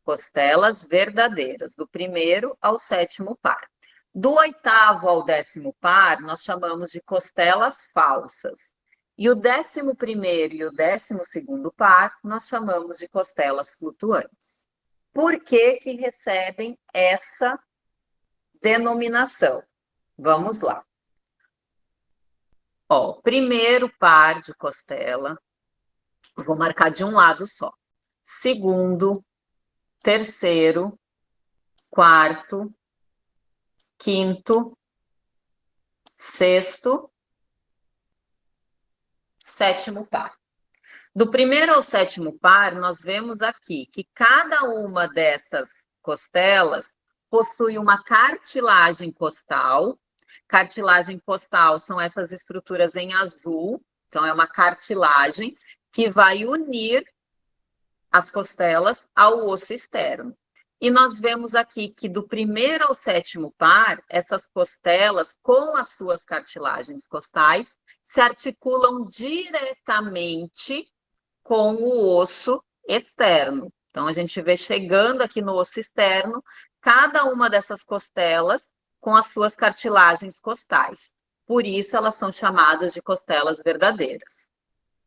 Costelas verdadeiras, do 1º ao 7º par. Do 8º ao 10º par, nós chamamos de costelas falsas. E o 11º e o 12º par nós chamamos de costelas flutuantes. Por que que recebem essa denominação? Vamos lá. Ó, primeiro par de costela, vou marcar de um lado só. Segundo, terceiro, quarto, quinto, sexto, sétimo par. Do primeiro ao sétimo par, nós vemos aqui que cada uma dessas costelas possui uma cartilagem costal. Cartilagem costal são essas estruturas em azul, então é uma cartilagem que vai unir as costelas ao osso externo. E nós vemos aqui que do primeiro ao sétimo par, essas costelas, com as suas cartilagens costais, se articulam diretamente com o osso externo. Então, a gente vê chegando aqui no osso externo, cada uma dessas costelas com as suas cartilagens costais. Por isso, elas são chamadas de costelas verdadeiras.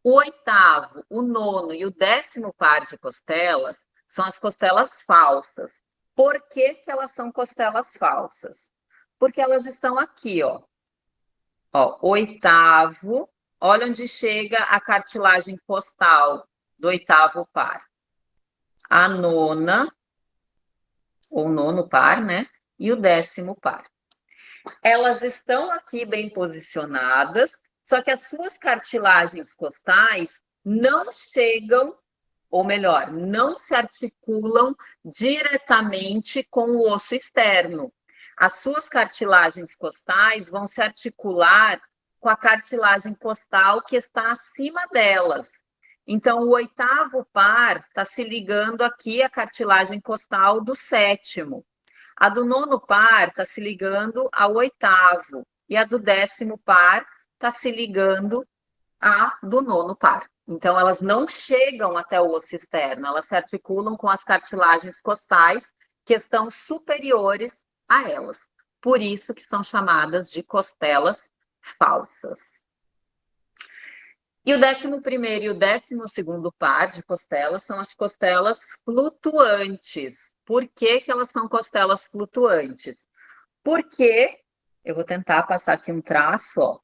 O 8º, o 9º e o 10º par de costelas são as costelas falsas. Por que que elas são costelas falsas? Porque elas estão aqui, ó. Ó, 8º, olha onde chega a cartilagem costal do 8º par. A 9ª, ou 9º par, né? E o 10º par. Elas estão aqui bem posicionadas, só que as suas cartilagens costais não chegam, ou melhor, não se articulam diretamente com o osso externo. As suas cartilagens costais vão se articular com a cartilagem costal que está acima delas. Então, o 8º par está se ligando aqui à cartilagem costal do 7º. A do 9º par está se ligando ao 8º. E a do 10º par está se ligando à do 9º par. Então, elas não chegam até o osso externo, elas se articulam com as cartilagens costais que estão superiores a elas. Por isso que são chamadas de costelas falsas. E o 11º e o 12º par de costelas são as costelas flutuantes. Por que que elas são costelas flutuantes? Porque, eu vou tentar passar aqui um traço, ó,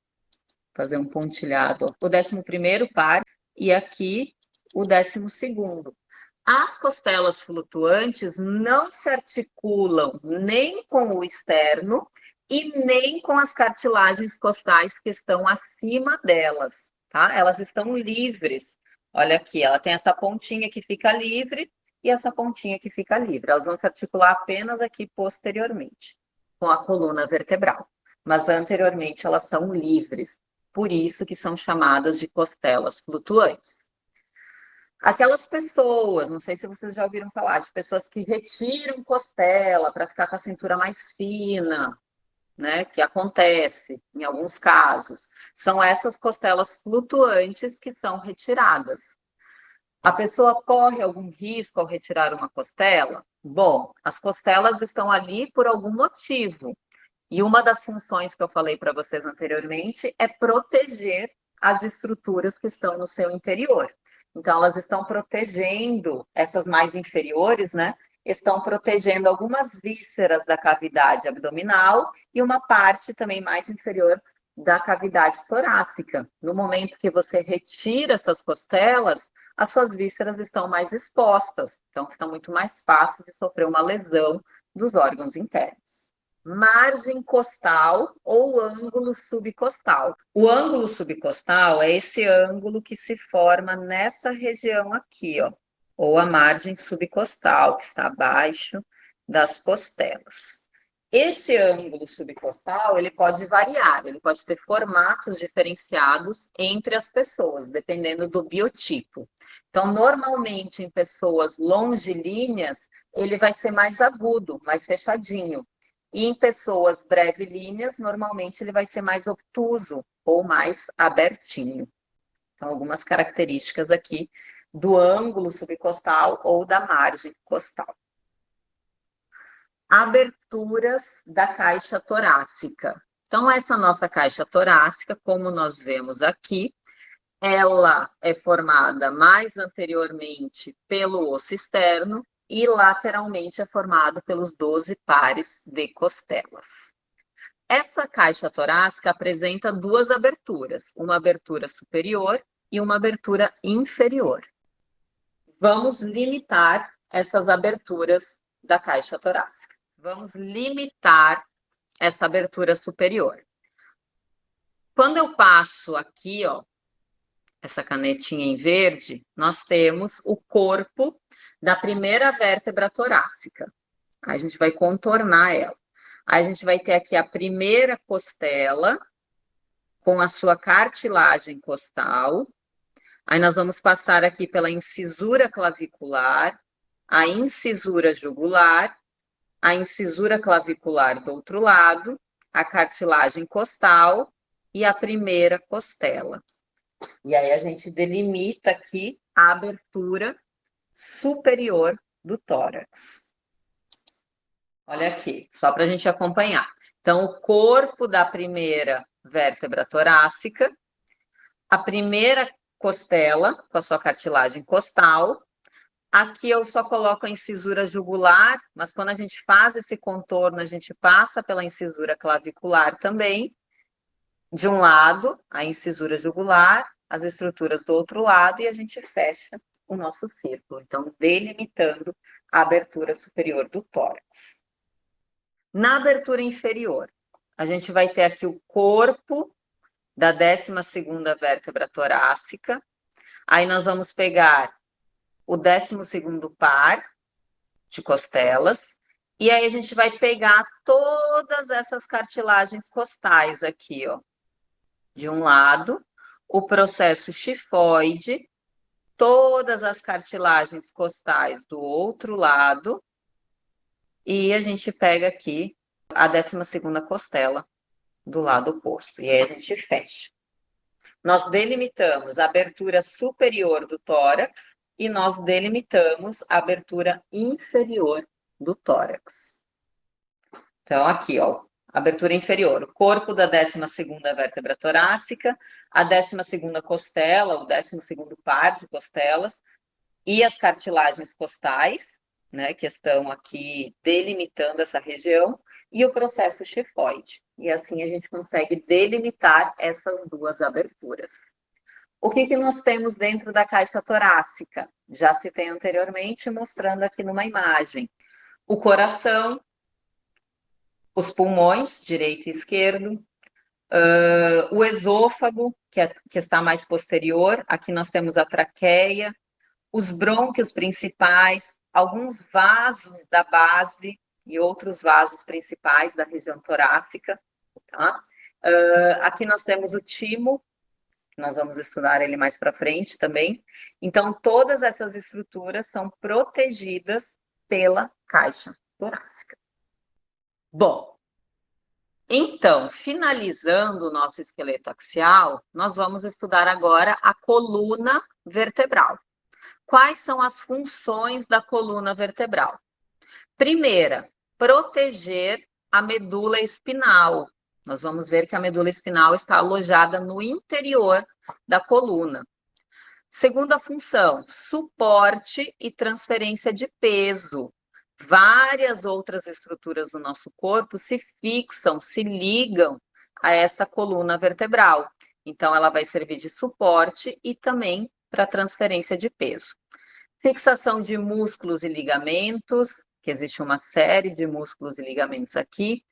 fazer um pontilhado, ó, o 11º par e aqui o 12º. As costelas flutuantes não se articulam nem com o externo e nem com as cartilagens costais que estão acima delas, tá? Elas estão livres. Olha aqui, ela tem essa pontinha que fica livre e essa pontinha que fica livre. Elas vão se articular apenas aqui posteriormente, com a coluna vertebral. Mas anteriormente elas são livres. Por isso que são chamadas de costelas flutuantes. Aquelas pessoas, não sei se vocês já ouviram falar, de pessoas que retiram costela para ficar com a cintura mais fina, né? Que acontece em alguns casos. São essas costelas flutuantes que são retiradas. A pessoa corre algum risco ao retirar uma costela? Bom, as costelas estão ali por algum motivo. E uma das funções que eu falei para vocês anteriormente é proteger as estruturas que estão no seu interior. Então, elas estão protegendo, essas mais inferiores, né? Estão protegendo algumas vísceras da cavidade abdominal e uma parte também mais inferior da cavidade torácica. No momento que você retira essas costelas, as suas vísceras estão mais expostas. Então, fica muito mais fácil de sofrer uma lesão dos órgãos internos. Margem costal ou ângulo subcostal. O ângulo subcostal é esse ângulo que se forma nessa região aqui, ó, ou a margem subcostal, que está abaixo das costelas. Esse ângulo subcostal, ele pode variar, ele pode ter formatos diferenciados entre as pessoas, dependendo do biotipo. Então, normalmente, em pessoas longilíneas, ele vai ser mais agudo, mais fechadinho. E em pessoas brevilíneas, normalmente ele vai ser mais obtuso ou mais abertinho. Então, algumas características aqui do ângulo subcostal ou da margem costal. Aberturas da caixa torácica. Então, essa nossa caixa torácica, como nós vemos aqui, ela é formada mais anteriormente pelo osso externo e lateralmente é formado pelos 12 pares de costelas. Essa caixa torácica apresenta duas aberturas, uma abertura superior e uma abertura inferior. Vamos limitar essas aberturas da caixa torácica. Vamos limitar essa abertura superior. Quando eu passo aqui, ó, essa canetinha em verde, nós temos o corpo da primeira vértebra torácica. Aí a gente vai contornar ela. Aí a gente vai ter aqui a primeira costela com a sua cartilagem costal. Aí nós vamos passar aqui pela incisura clavicular, a incisura jugular, a incisura clavicular do outro lado, a cartilagem costal e a primeira costela. E aí a gente delimita aqui a abertura superior do tórax. Olha aqui, só para a gente acompanhar. Então, o corpo da primeira vértebra torácica, a primeira costela com a sua cartilagem costal. Aqui eu só coloco a incisura jugular, mas quando a gente faz esse contorno, a gente passa pela incisura clavicular também. De um lado, a incisura jugular, as estruturas do outro lado, e a gente fecha o nosso círculo. Então, delimitando a abertura superior do tórax. Na abertura inferior, a gente vai ter aqui o corpo da 12ª vértebra torácica. Aí nós vamos pegar o 12º par de costelas, e aí a gente vai pegar todas essas cartilagens costais aqui, ó. De um lado, o processo xifoide, todas as cartilagens costais do outro lado, e a gente pega aqui a 12ª costela do lado oposto, e aí a gente fecha. Nós delimitamos a abertura superior do tórax e nós delimitamos a abertura inferior do tórax. Então, aqui, ó, abertura inferior, o corpo da 12ª vértebra torácica, a 12ª costela, o 12º par de costelas, e as cartilagens costais, né, que estão aqui delimitando essa região, e o processo xifoide. E assim a gente consegue delimitar essas duas aberturas. O que nós temos dentro da caixa torácica? Já citei anteriormente, mostrando aqui numa imagem. O coração, os pulmões, direito e esquerdo, o esôfago, que está mais posterior, aqui nós temos a traqueia, os brônquios principais, alguns vasos da base e outros vasos principais da região torácica, tá? Aqui nós temos o timo, nós vamos estudar ele mais para frente também. Então, todas essas estruturas são protegidas pela caixa torácica. Bom, então, finalizando o nosso esqueleto axial, nós vamos estudar agora a coluna vertebral. Quais são as funções da coluna vertebral? Primeira, proteger a medula espinal. Nós vamos ver que a medula espinal está alojada no interior da coluna. Segunda função, suporte e transferência de peso. Várias outras estruturas do nosso corpo se fixam, se ligam a essa coluna vertebral. Então, ela vai servir de suporte e também para transferência de peso. Fixação de músculos e ligamentos, que existe uma série de músculos e ligamentos aqui.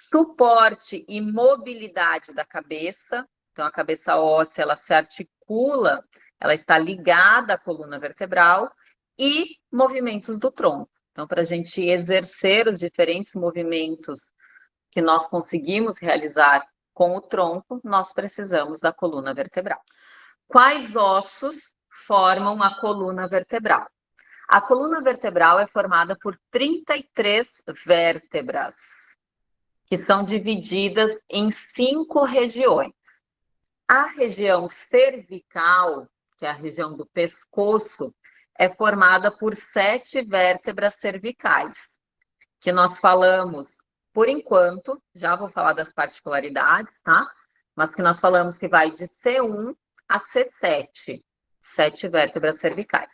Suporte e mobilidade da cabeça. Então, a cabeça óssea, ela se articula, ela está ligada à coluna vertebral. E movimentos do tronco. Então, para a gente exercer os diferentes movimentos que nós conseguimos realizar com o tronco, nós precisamos da coluna vertebral. Quais ossos formam a coluna vertebral? A coluna vertebral é formada por 33 vértebras, que são divididas em 5 regiões. A região cervical, que é a região do pescoço, é formada por 7 vértebras cervicais, que nós falamos, por enquanto, já vou falar das particularidades, tá? Mas que nós falamos que vai de C1 a C7, 7 vértebras cervicais.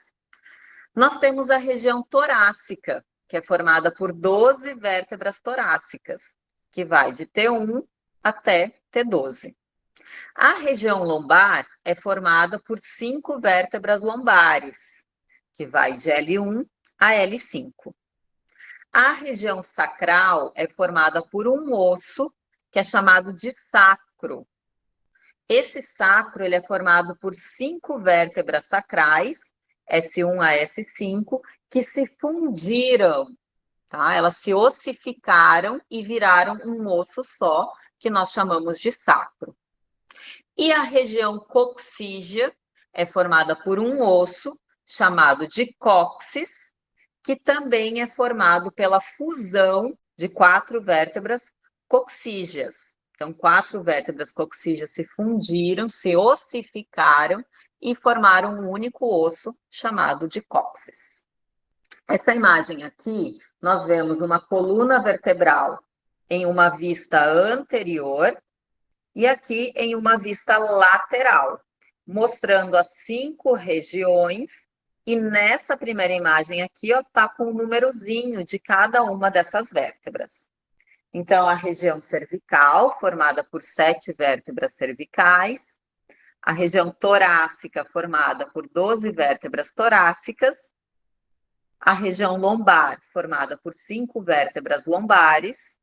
Nós temos a região torácica, que é formada por 12 vértebras torácicas, que vai de T1 até T12. A região lombar é formada por 5 vértebras lombares, que vai de L1 a L5. A região sacral é formada por um osso, que é chamado de sacro. Esse sacro ele é formado por 5 vértebras sacrais, S1 a S5, que se fundiram, tá? Elas se ossificaram e viraram um osso só, que nós chamamos de sacro. E a região coxígea é formada por um osso chamado de cóccix, que também é formado pela fusão de 4 vértebras coxígeas. Então, 4 vértebras coxígeas se fundiram, se ossificaram e formaram um único osso chamado de cóccix. Essa imagem aqui, nós vemos uma coluna vertebral em uma vista anterior e aqui em uma vista lateral, mostrando as 5 regiões. E nessa primeira imagem aqui, ó, tá com o númerozinho de cada uma dessas vértebras. Então, a região cervical, formada por 7 vértebras cervicais, a região torácica, formada por 12 vértebras torácicas, a região lombar, formada por 5 vértebras lombares,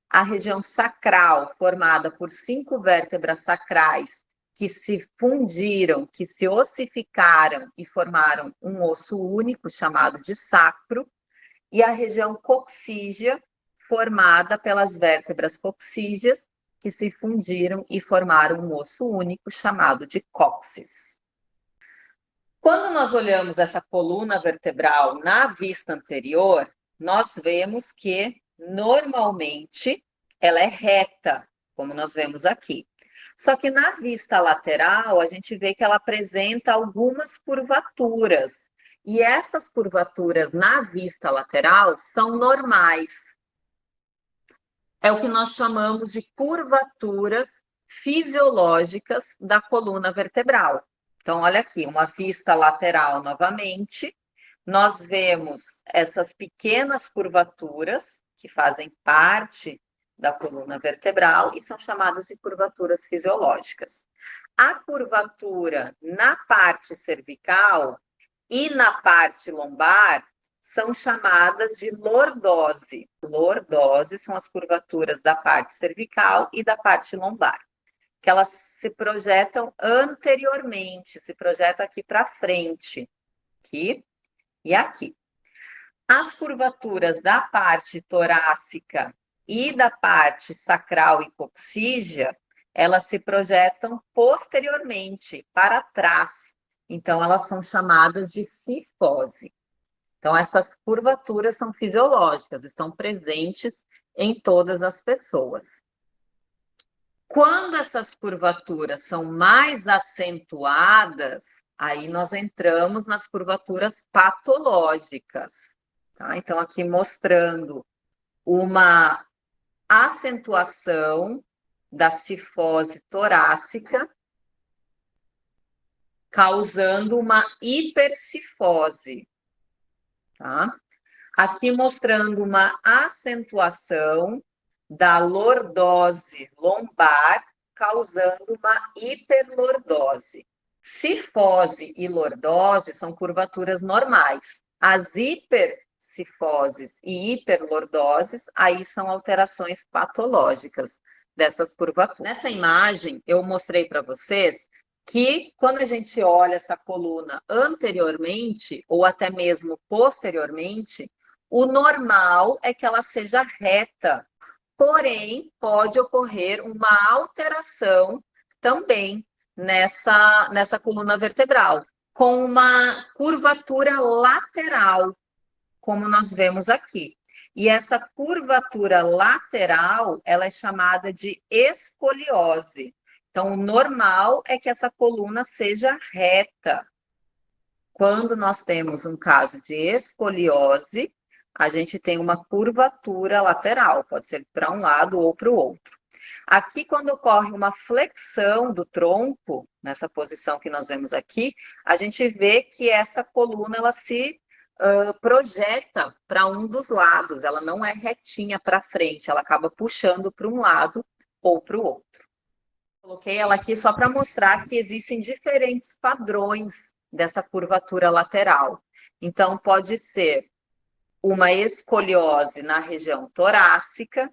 a região sacral, formada por 5 vértebras sacrais, que se fundiram, que se ossificaram e formaram um osso único, chamado de sacro, e a região coxígea, formada pelas vértebras coxígeas, que se fundiram e formaram um osso único, chamado de cóccix. Quando nós olhamos essa coluna vertebral na vista anterior, nós vemos que, normalmente, ela é reta, como nós vemos aqui. Só que na vista lateral, a gente vê que ela apresenta algumas curvaturas. E essas curvaturas na vista lateral são normais. É o que nós chamamos de curvaturas fisiológicas da coluna vertebral. Então, olha aqui, uma vista lateral novamente. Nós vemos essas pequenas curvaturas que fazem parte da coluna vertebral e são chamadas de curvaturas fisiológicas. A curvatura na parte cervical e na parte lombar são chamadas de lordose. Lordose são as curvaturas da parte cervical e da parte lombar, que elas se projetam anteriormente, se projetam aqui para frente, aqui e aqui. As curvaturas da parte torácica e da parte sacral e coxígea, elas se projetam posteriormente, para trás. Então, elas são chamadas de cifose. Então, essas curvaturas são fisiológicas, estão presentes em todas as pessoas. Quando essas curvaturas são mais acentuadas, aí nós entramos nas curvaturas patológicas, tá? Então, aqui mostrando uma acentuação da cifose torácica, causando uma hipercifose, tá? Aqui mostrando uma acentuação da lordose lombar, causando uma hiperlordose. Cifose e lordose são curvaturas normais. As hipercifoses e hiperlordoses, aí são alterações patológicas dessas curvaturas. Nessa imagem, eu mostrei para vocês que quando a gente olha essa coluna anteriormente, ou até mesmo posteriormente, o normal é que ela seja reta, porém, pode ocorrer uma alteração também nessa coluna vertebral, com uma curvatura lateral, como nós vemos aqui. E essa curvatura lateral, ela é chamada de escoliose. Então, o normal é que essa coluna seja reta. Quando nós temos um caso de escoliose, a gente tem uma curvatura lateral, pode ser para um lado ou para o outro. Aqui, quando ocorre uma flexão do tronco, nessa posição que nós vemos aqui, a gente vê que essa coluna ela se projeta para um dos lados, ela não é retinha para frente, ela acaba puxando para um lado ou para o outro. Coloquei ela aqui só para mostrar que existem diferentes padrões dessa curvatura lateral. Então, pode ser uma escoliose na região torácica,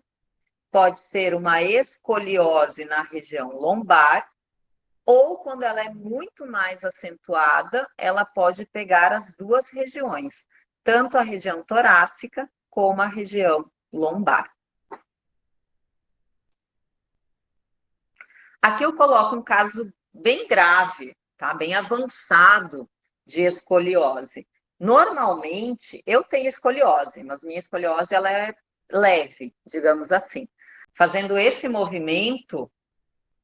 pode ser uma escoliose na região lombar, ou quando ela é muito mais acentuada, ela pode pegar as duas regiões, tanto a região torácica como a região lombar. Aqui eu coloco um caso bem grave, tá? Bem avançado de escoliose. Normalmente, eu tenho escoliose, mas minha escoliose ela é leve, digamos assim. Fazendo esse movimento,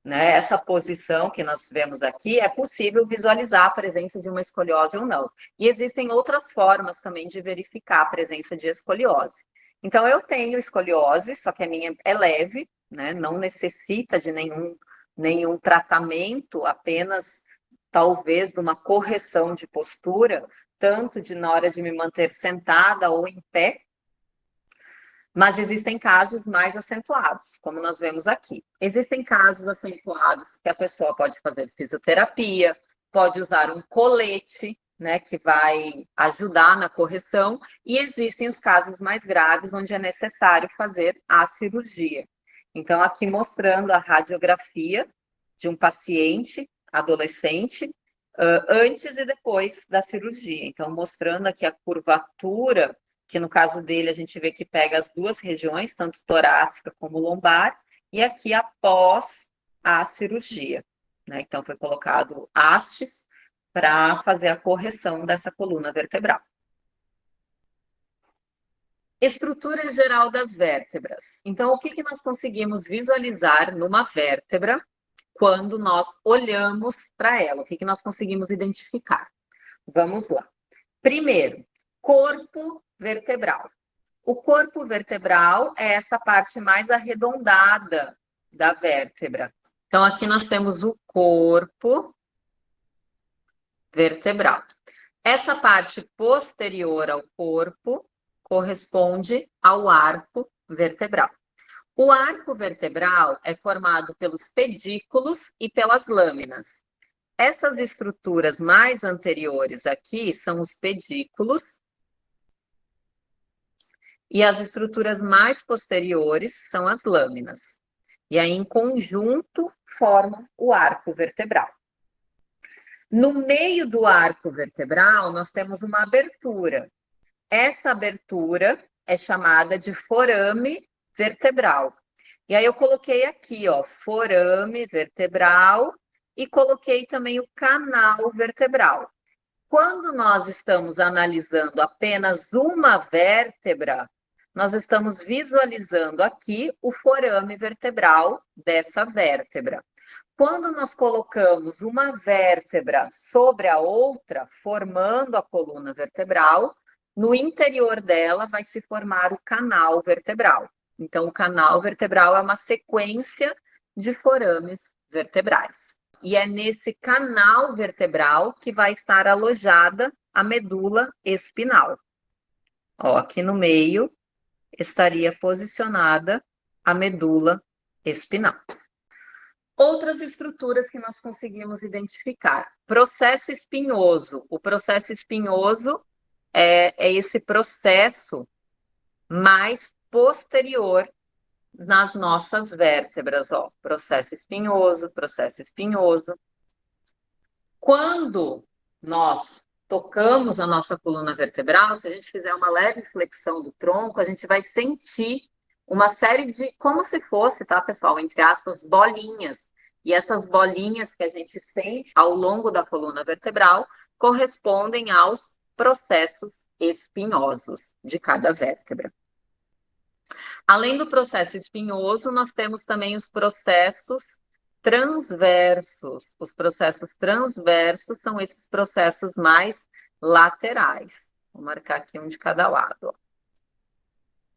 né, essa posição que nós vemos aqui, é possível visualizar a presença de uma escoliose ou não. E existem outras formas também de verificar a presença de escoliose. Então, eu tenho escoliose, só que a minha é leve, né, não necessita de nenhum tratamento, apenas talvez de uma correção de postura, tanto de na hora de me manter sentada ou em pé, mas existem casos mais acentuados, como nós vemos aqui. Existem casos acentuados que a pessoa pode fazer fisioterapia, pode usar um colete, né, que vai ajudar na correção, e existem os casos mais graves onde é necessário fazer a cirurgia. Então, aqui mostrando a radiografia de um paciente adolescente, antes e depois da cirurgia. Então, mostrando aqui a curvatura, que no caso dele a gente vê que pega as duas regiões, tanto torácica como lombar, e aqui após a cirurgia, né? Então, foi colocado hastes para fazer a correção dessa coluna vertebral. Estrutura geral das vértebras. Então, o que nós conseguimos visualizar numa vértebra quando nós olhamos para ela? O que nós conseguimos identificar? Vamos lá. Primeiro, corpo vertebral. O corpo vertebral é essa parte mais arredondada da vértebra. Então, aqui nós temos o corpo vertebral. Essa parte posterior ao corpo corresponde ao arco vertebral. O arco vertebral é formado pelos pedículos e pelas lâminas. Essas estruturas mais anteriores aqui são os pedículos e as estruturas mais posteriores são as lâminas. E aí, em conjunto, formam o arco vertebral. No meio do arco vertebral, nós temos uma abertura. Essa abertura é chamada de forame vertebral. E aí eu coloquei aqui, ó, forame vertebral e coloquei também o canal vertebral. Quando nós estamos analisando apenas uma vértebra, nós estamos visualizando aqui o forame vertebral dessa vértebra. Quando nós colocamos uma vértebra sobre a outra, formando a coluna vertebral, no interior dela vai se formar o canal vertebral. Então, o canal vertebral é uma sequência de forames vertebrais. E é nesse canal vertebral que vai estar alojada a medula espinal. Ó, aqui no meio estaria posicionada a medula espinal. Outras estruturas que nós conseguimos identificar. Processo espinhoso. O processo espinhoso é esse processo mais posterior nas nossas vértebras, ó. Processo espinhoso, processo espinhoso. Quando nós tocamos a nossa coluna vertebral, se a gente fizer uma leve flexão do tronco, a gente vai sentir uma série de, como se fosse, tá, pessoal, entre aspas, bolinhas. E essas bolinhas que a gente sente ao longo da coluna vertebral correspondem aos processos espinhosos de cada vértebra. Além do processo espinhoso, nós temos também os processos transversos. Os processos transversos são esses processos mais laterais. Vou marcar aqui um de cada lado. Ó.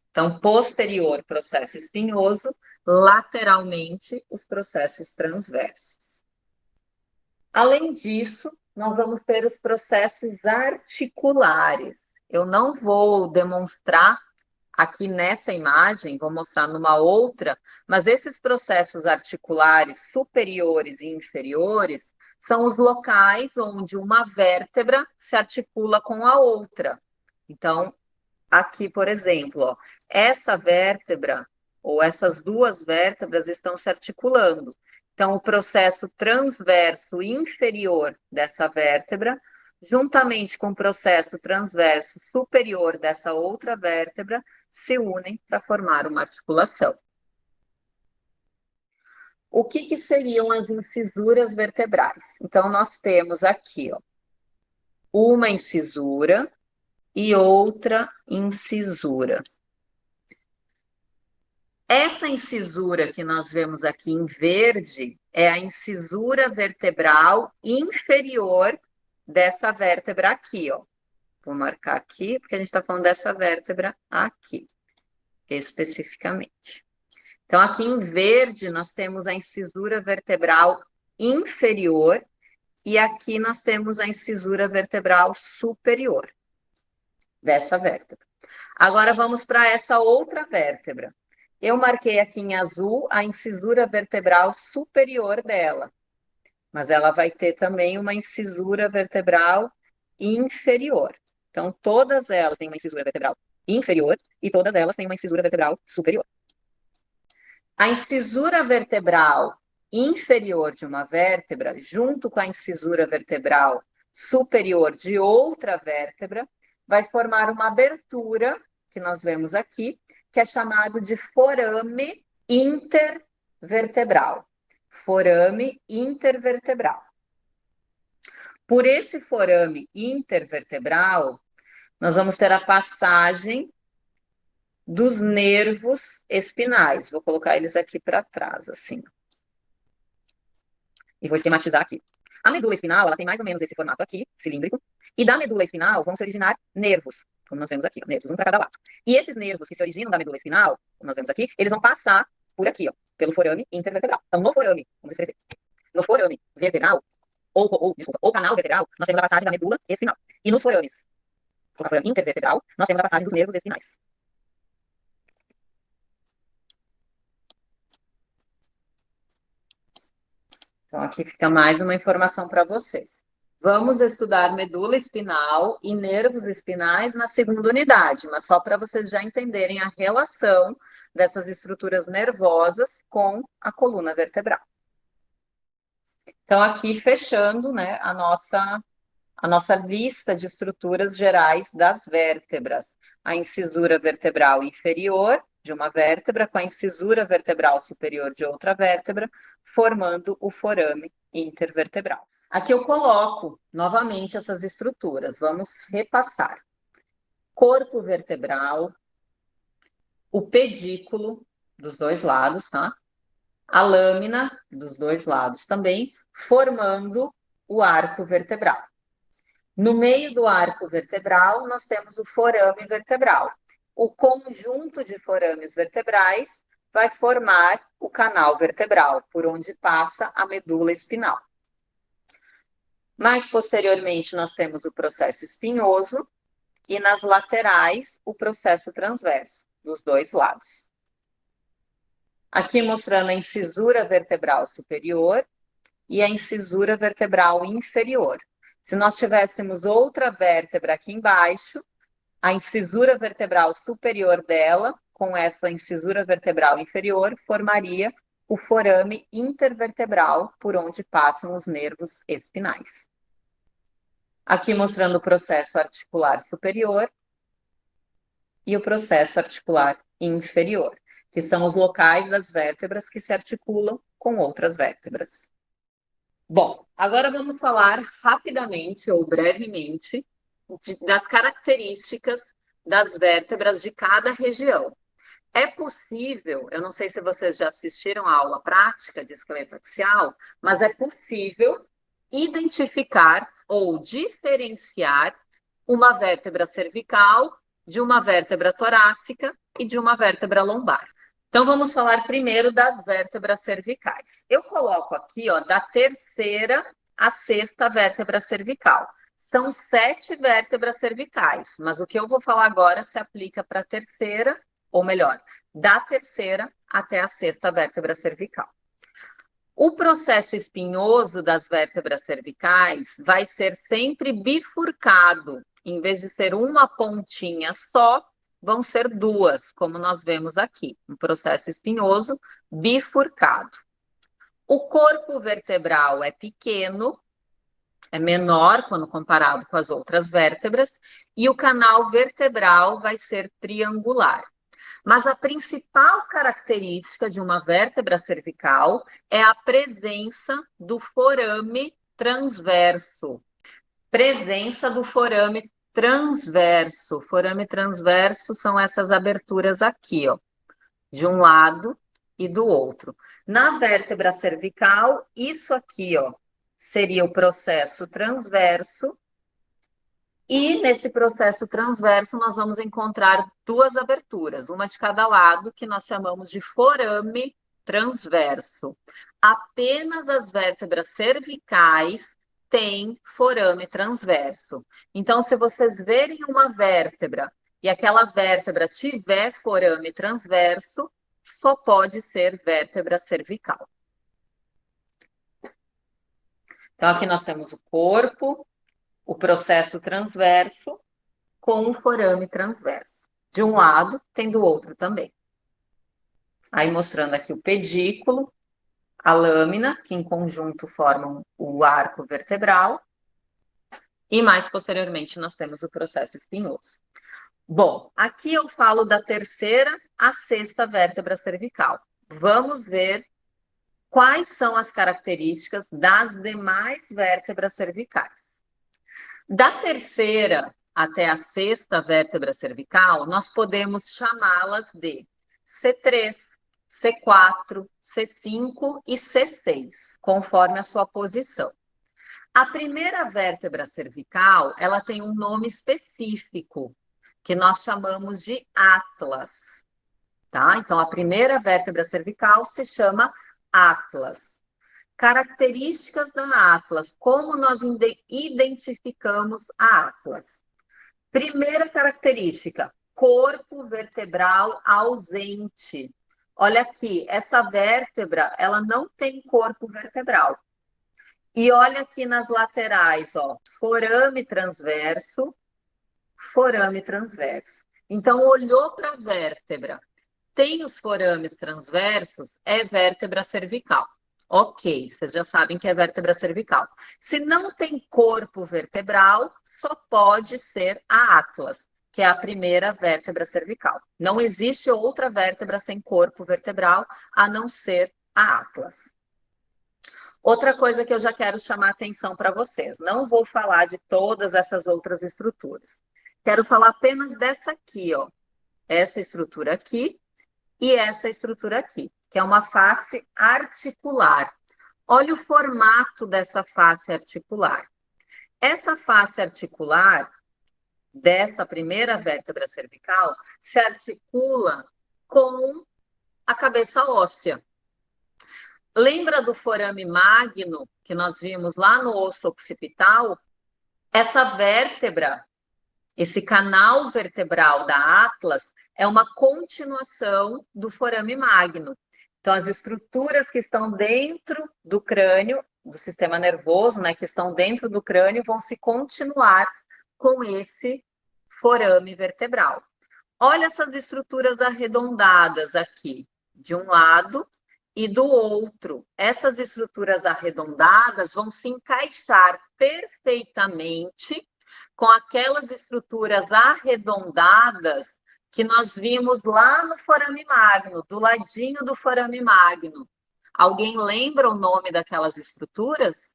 Então, posterior, processo espinhoso, lateralmente os processos transversos. Além disso, nós vamos ter os processos articulares. Eu não vou demonstrar aqui nessa imagem, vou mostrar numa outra, mas esses processos articulares superiores e inferiores são os locais onde uma vértebra se articula com a outra. Então, aqui, por exemplo, ó, essa vértebra ou essas duas vértebras estão se articulando. Então, o processo transverso inferior dessa vértebra, juntamente com o processo transverso superior dessa outra vértebra, se unem para formar uma articulação. O que seriam as incisuras vertebrais? Então, nós temos aqui, ó, uma incisura e outra incisura. Essa incisura que nós vemos aqui em verde é a incisura vertebral inferior dessa vértebra aqui, ó. Vou marcar aqui, porque a gente está falando dessa vértebra aqui, especificamente. Então, aqui em verde, nós temos a incisura vertebral inferior e aqui nós temos a incisura vertebral superior dessa vértebra. Agora, vamos para essa outra vértebra. Eu marquei aqui em azul a incisura vertebral superior dela, mas ela vai ter também uma incisura vertebral inferior. Então, todas elas têm uma incisura vertebral inferior e todas elas têm uma incisura vertebral superior. A incisura vertebral inferior de uma vértebra, junto com a incisura vertebral superior de outra vértebra, vai formar uma abertura, que nós vemos aqui, que é chamado de forame intervertebral. Forame intervertebral. Por esse forame intervertebral, nós vamos ter a passagem dos nervos espinais. Vou colocar eles aqui para trás, assim. E vou esquematizar aqui. A medula espinal, ela tem mais ou menos esse formato aqui, cilíndrico. E da medula espinal vão se originar nervos, como nós vemos aqui, ó, nervos, um para cada lado. E esses nervos que se originam da medula espinal, como nós vemos aqui, eles vão passar por aqui, ó, pelo forame intervertebral. Então, no forame, vamos escrever, no forame vertebral, ou canal vertebral, nós temos a passagem da medula espinal. E nos forames, no forame intervertebral, nós temos a passagem dos nervos espinais. Então, aqui fica mais uma informação para vocês. Vamos estudar medula espinal e nervos espinais na segunda unidade, mas só para vocês já entenderem a relação dessas estruturas nervosas com a coluna vertebral. Então, aqui fechando, né, a nossa lista de estruturas gerais das vértebras. A incisura vertebral inferior de uma vértebra com a incisura vertebral superior de outra vértebra, formando o forame intervertebral. Aqui eu coloco novamente essas estruturas. Vamos repassar. Corpo vertebral, o pedículo dos dois lados, tá? A lâmina dos dois lados também, formando o arco vertebral. No meio do arco vertebral, nós temos o forame vertebral. O conjunto de forames vertebrais vai formar o canal vertebral, por onde passa a medula espinal. Mais posteriormente, nós temos o processo espinhoso e nas laterais, o processo transverso, dos dois lados. Aqui mostrando a incisura vertebral superior e a incisura vertebral inferior. Se nós tivéssemos outra vértebra aqui embaixo, a incisura vertebral superior dela, com essa incisura vertebral inferior, formaria o forame intervertebral, por onde passam os nervos espinais. Aqui mostrando o processo articular superior e o processo articular inferior, que são os locais das vértebras que se articulam com outras vértebras. Bom, agora vamos falar rapidamente ou brevemente das características das vértebras de cada região. É possível, eu não sei se vocês já assistiram à aula prática de esqueleto axial, mas é possível identificar ou diferenciar uma vértebra cervical de uma vértebra torácica e de uma vértebra lombar. Então, vamos falar primeiro das vértebras cervicais. Eu coloco aqui, ó, da terceira à sexta vértebra cervical. São 7 vértebras cervicais, mas o que eu vou falar agora se aplica para a terceira, ou melhor, da terceira até a sexta vértebra cervical. O processo espinhoso das vértebras cervicais vai ser sempre bifurcado. Em vez de ser uma pontinha só, vão ser 2, como nós vemos aqui. Um processo espinhoso bifurcado. O corpo vertebral é pequeno, é menor quando comparado com as outras vértebras, e o canal vertebral vai ser triangular. Mas a principal característica de uma vértebra cervical é a presença do forame transverso. Presença do forame transverso. Forame transverso são essas aberturas aqui, ó, de um lado e do outro. Na vértebra cervical, isso aqui, ó, seria o processo transverso. E nesse processo transverso, nós vamos encontrar 2 aberturas, uma de cada lado, que nós chamamos de forame transverso. Apenas as vértebras cervicais têm forame transverso. Então, se vocês verem uma vértebra e aquela vértebra tiver forame transverso, só pode ser vértebra cervical. Então, aqui nós temos o corpo, o processo transverso com o forame transverso. De um lado, tem do outro também. Aí mostrando aqui o pedículo, a lâmina, que em conjunto formam o arco vertebral, e mais posteriormente nós temos o processo espinhoso. Bom, aqui eu falo da terceira à sexta vértebra cervical. Vamos ver quais são as características das demais vértebras cervicais. Da terceira até a sexta vértebra cervical, nós podemos chamá-las de C3, C4, C5 e C6, conforme a sua posição. A primeira vértebra cervical, ela tem um nome específico, que nós chamamos de atlas, tá? Então, a primeira vértebra cervical se chama atlas. Características da atlas, como nós identificamos a atlas? Primeira característica, corpo vertebral ausente. Olha aqui, essa vértebra, ela não tem corpo vertebral. E olha aqui nas laterais, ó, forame transverso, forame transverso. Então, olhou para a vértebra, tem os forames transversos, é vértebra cervical. Ok, vocês já sabem que é vértebra cervical. Se não tem corpo vertebral, só pode ser a atlas, que é a primeira vértebra cervical. Não existe outra vértebra sem corpo vertebral, a não ser a atlas. Outra coisa que eu já quero chamar a atenção para vocês, não vou falar de todas essas outras estruturas. Quero falar apenas dessa aqui, ó. Essa estrutura aqui e essa estrutura aqui, que é uma face articular. Olha o formato dessa face articular. Essa face articular dessa primeira vértebra cervical se articula com a cabeça óssea. Lembra do forame magno que nós vimos lá no osso occipital? Essa vértebra, esse canal vertebral da atlas, é uma continuação do forame magno. Então, as estruturas que estão dentro do crânio, do sistema nervoso, né, que estão dentro do crânio, vão se continuar com esse forame vertebral. Olha essas estruturas arredondadas aqui, de um lado e do outro. Essas estruturas arredondadas vão se encaixar perfeitamente com aquelas estruturas arredondadas que nós vimos lá no forame magno, do ladinho do forame magno. Alguém lembra o nome daquelas estruturas?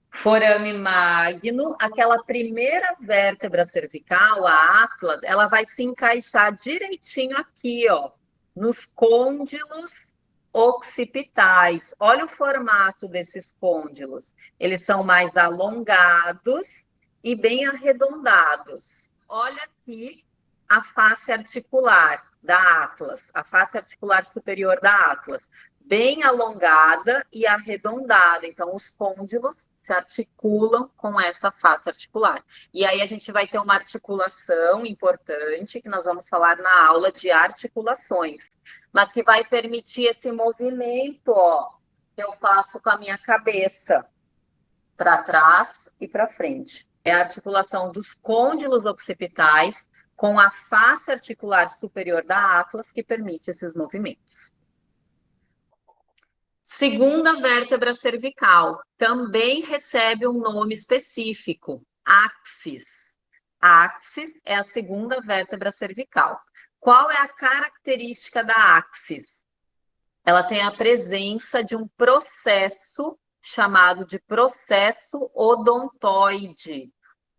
Forame magno, aquela primeira vértebra cervical, a atlas, ela vai se encaixar direitinho aqui, ó, nos côndilos occipitais. Olha o formato desses côndilos. Eles são mais alongados e bem arredondados. Olha aqui a face articular da atlas, a face articular superior da atlas, bem alongada e arredondada. Então, os côndilos se articulam com essa face articular. E aí a gente vai ter uma articulação importante, que nós vamos falar na aula de articulações, mas que vai permitir esse movimento, ó, que eu faço com a minha cabeça, para trás e para frente. É a articulação dos côndilos occipitais com a face articular superior da atlas que permite esses movimentos. Segunda vértebra cervical, também recebe um nome específico, áxis. A áxis é a segunda vértebra cervical. Qual é a característica da áxis? Ela tem a presença de um processo chamado de processo odontoide,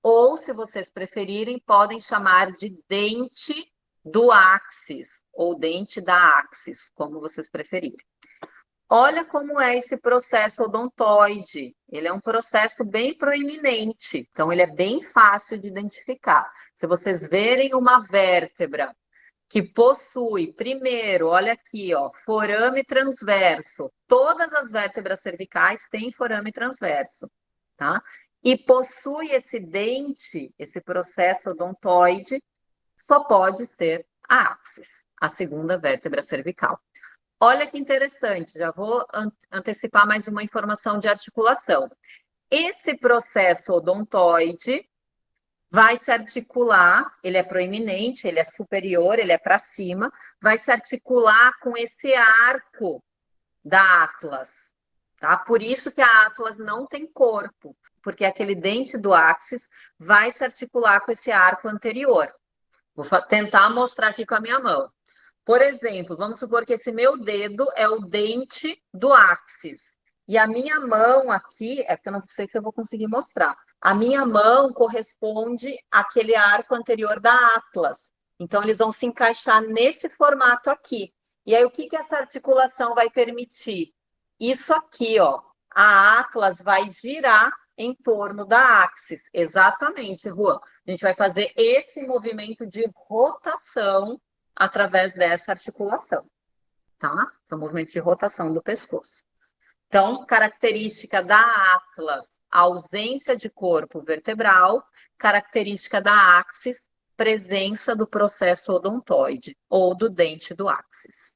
ou, se vocês preferirem, podem chamar de dente do áxis, ou dente da áxis, como vocês preferirem. Olha como é esse processo odontoide. Ele é um processo bem proeminente, então ele é bem fácil de identificar. Se vocês verem uma vértebra que possui, primeiro, olha aqui, ó, forame transverso. Todas as vértebras cervicais têm forame transverso, tá? E possui esse dente, esse processo odontoide, só pode ser a áxis, a segunda vértebra cervical. Olha que interessante, já vou antecipar mais uma informação de articulação. Esse processo odontoide vai se articular, ele é proeminente, ele é superior, ele é para cima, vai se articular com esse arco da atlas, tá? Por isso que a atlas não tem corpo, porque aquele dente do áxis vai se articular com esse arco anterior. Vou tentar mostrar aqui com a minha mão. Por exemplo, vamos supor que esse meu dedo é o dente do áxis. E a minha mão aqui, é que eu não sei se eu vou conseguir mostrar. A minha mão corresponde àquele arco anterior da atlas. Então, eles vão se encaixar nesse formato aqui. E aí, o que essa articulação vai permitir? Isso aqui, ó. A atlas vai girar em torno da áxis. Exatamente, Juan. A gente vai fazer esse movimento de rotação através dessa articulação, tá? Então, movimento de rotação do pescoço. Então, característica da atlas, ausência de corpo vertebral, característica da áxis, presença do processo odontoide, ou do dente do áxis.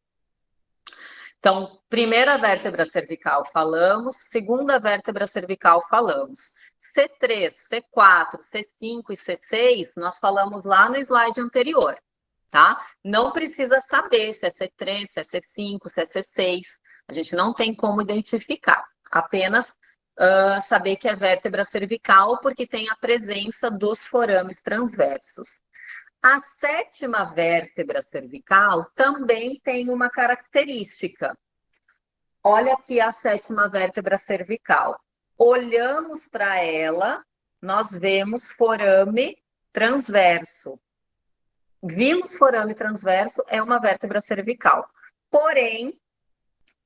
Então, primeira vértebra cervical falamos, segunda vértebra cervical falamos. C3, C4, C5 e C6, nós falamos lá no slide anterior, tá? Não precisa saber se é C3, se é C5, se é C6, a gente não tem como identificar, apenas saber que é vértebra cervical, porque tem a presença dos forames transversos. A sétima vértebra cervical também tem uma característica. Olha aqui a sétima vértebra cervical. Olhamos para ela, nós vemos forame transverso. Vimos forame transverso, é uma vértebra cervical. Porém,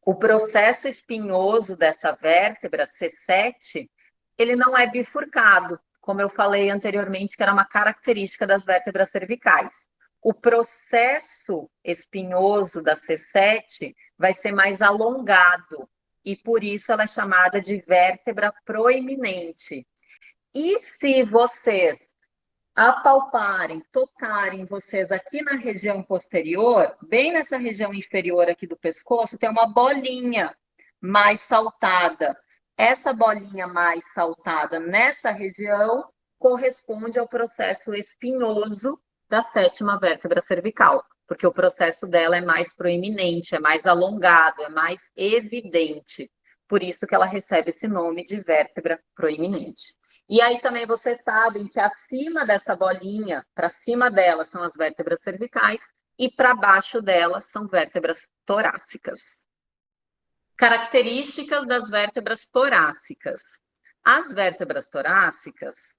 o processo espinhoso dessa vértebra, C7, ele não é bifurcado, como eu falei anteriormente, que era uma característica das vértebras cervicais. O processo espinhoso da C7 vai ser mais alongado, e por isso ela é chamada de vértebra proeminente. E se vocês apalparem, tocarem vocês aqui na região posterior, bem nessa região inferior aqui do pescoço, tem uma bolinha mais saltada. Essa bolinha mais saltada nessa região corresponde ao processo espinhoso da sétima vértebra cervical, porque o processo dela é mais proeminente, é mais alongado, é mais evidente. Por isso que ela recebe esse nome de vértebra proeminente. E aí também vocês sabem que acima dessa bolinha, para cima dela são as vértebras cervicais e para baixo dela são vértebras torácicas. Características das vértebras torácicas. As vértebras torácicas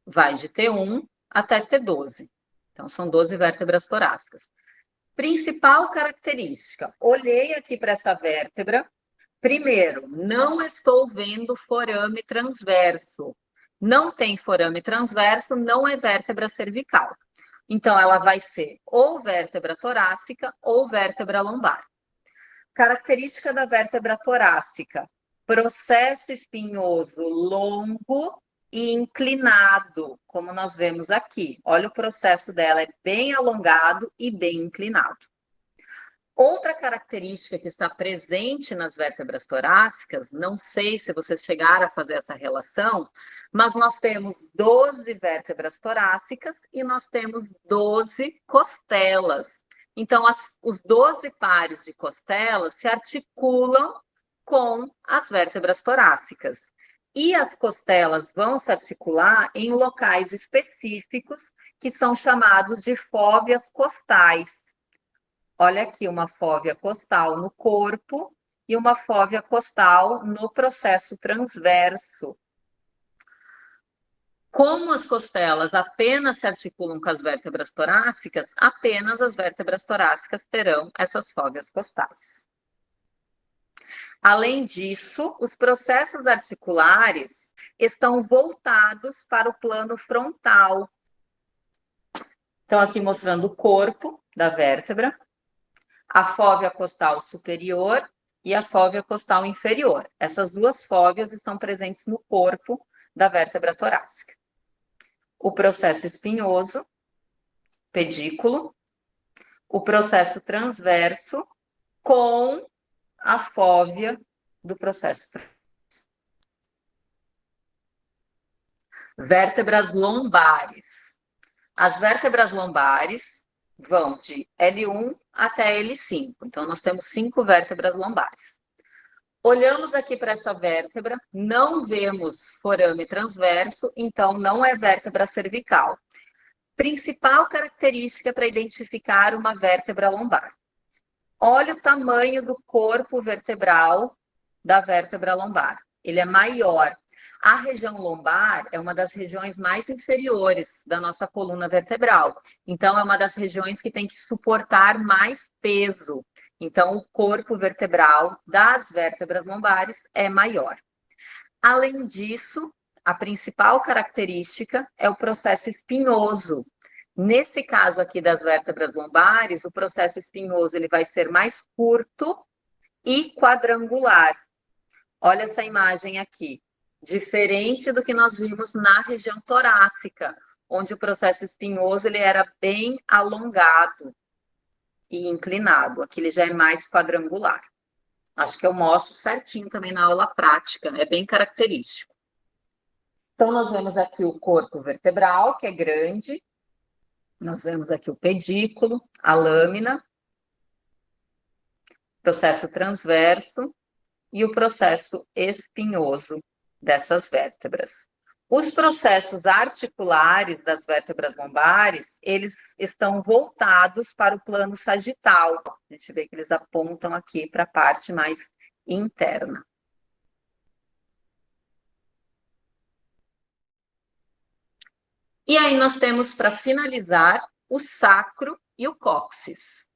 vai de T1 até T12. Então, são 12 vértebras torácicas. Principal característica, olhei aqui para essa vértebra. Primeiro, não estou vendo forame transverso. Não tem forame transverso, não é vértebra cervical. Então, ela vai ser ou vértebra torácica ou vértebra lombar. Característica da vértebra torácica: processo espinhoso longo e inclinado, como nós vemos aqui. Olha o processo dela, é bem alongado e bem inclinado. Outra característica que está presente nas vértebras torácicas, não sei se vocês chegaram a fazer essa relação, mas nós temos 12 vértebras torácicas e nós temos 12 costelas. Então, os 12 pares de costelas se articulam com as vértebras torácicas. E as costelas vão se articular em locais específicos, que são chamados de fóvias costais. Olha aqui, uma fóvea costal no corpo e uma fóvea costal no processo transverso. Como as costelas apenas se articulam com as vértebras torácicas, apenas as vértebras torácicas terão essas fóveas costais. Além disso, os processos articulares estão voltados para o plano frontal. Então, aqui mostrando o corpo da vértebra, a fóvea costal superior e a fóvea costal inferior. Essas duas fóveas estão presentes no corpo da vértebra torácica. O processo espinhoso, pedículo, o processo transverso com a fóvea do processo transverso. Vértebras lombares. As vértebras lombares vão de L1 até L5. Então, nós temos 5 vértebras lombares. Olhamos aqui para essa vértebra, não vemos forame transverso, então não é vértebra cervical. Principal característica para identificar uma vértebra lombar. Olha o tamanho do corpo vertebral da vértebra lombar. Ele é maior. A região lombar é uma das regiões mais inferiores da nossa coluna vertebral. Então, é uma das regiões que tem que suportar mais peso. Então, o corpo vertebral das vértebras lombares é maior. Além disso, a principal característica é o processo espinhoso. Nesse caso aqui das vértebras lombares, o processo espinhoso ele vai ser mais curto e quadrangular. Olha essa imagem aqui. Diferente do que nós vimos na região torácica, onde o processo espinhoso ele era bem alongado e inclinado. Aqui ele já é mais quadrangular. Acho que eu mostro certinho também na aula prática, é bem característico. Então, nós vemos aqui o corpo vertebral, que é grande. Nós vemos aqui o pedículo, a lâmina, processo transverso e o processo espinhoso dessas vértebras. Os processos articulares das vértebras lombares, eles estão voltados para o plano sagital. A gente vê que eles apontam aqui para a parte mais interna. E aí nós temos, para finalizar, o sacro e o cóccix.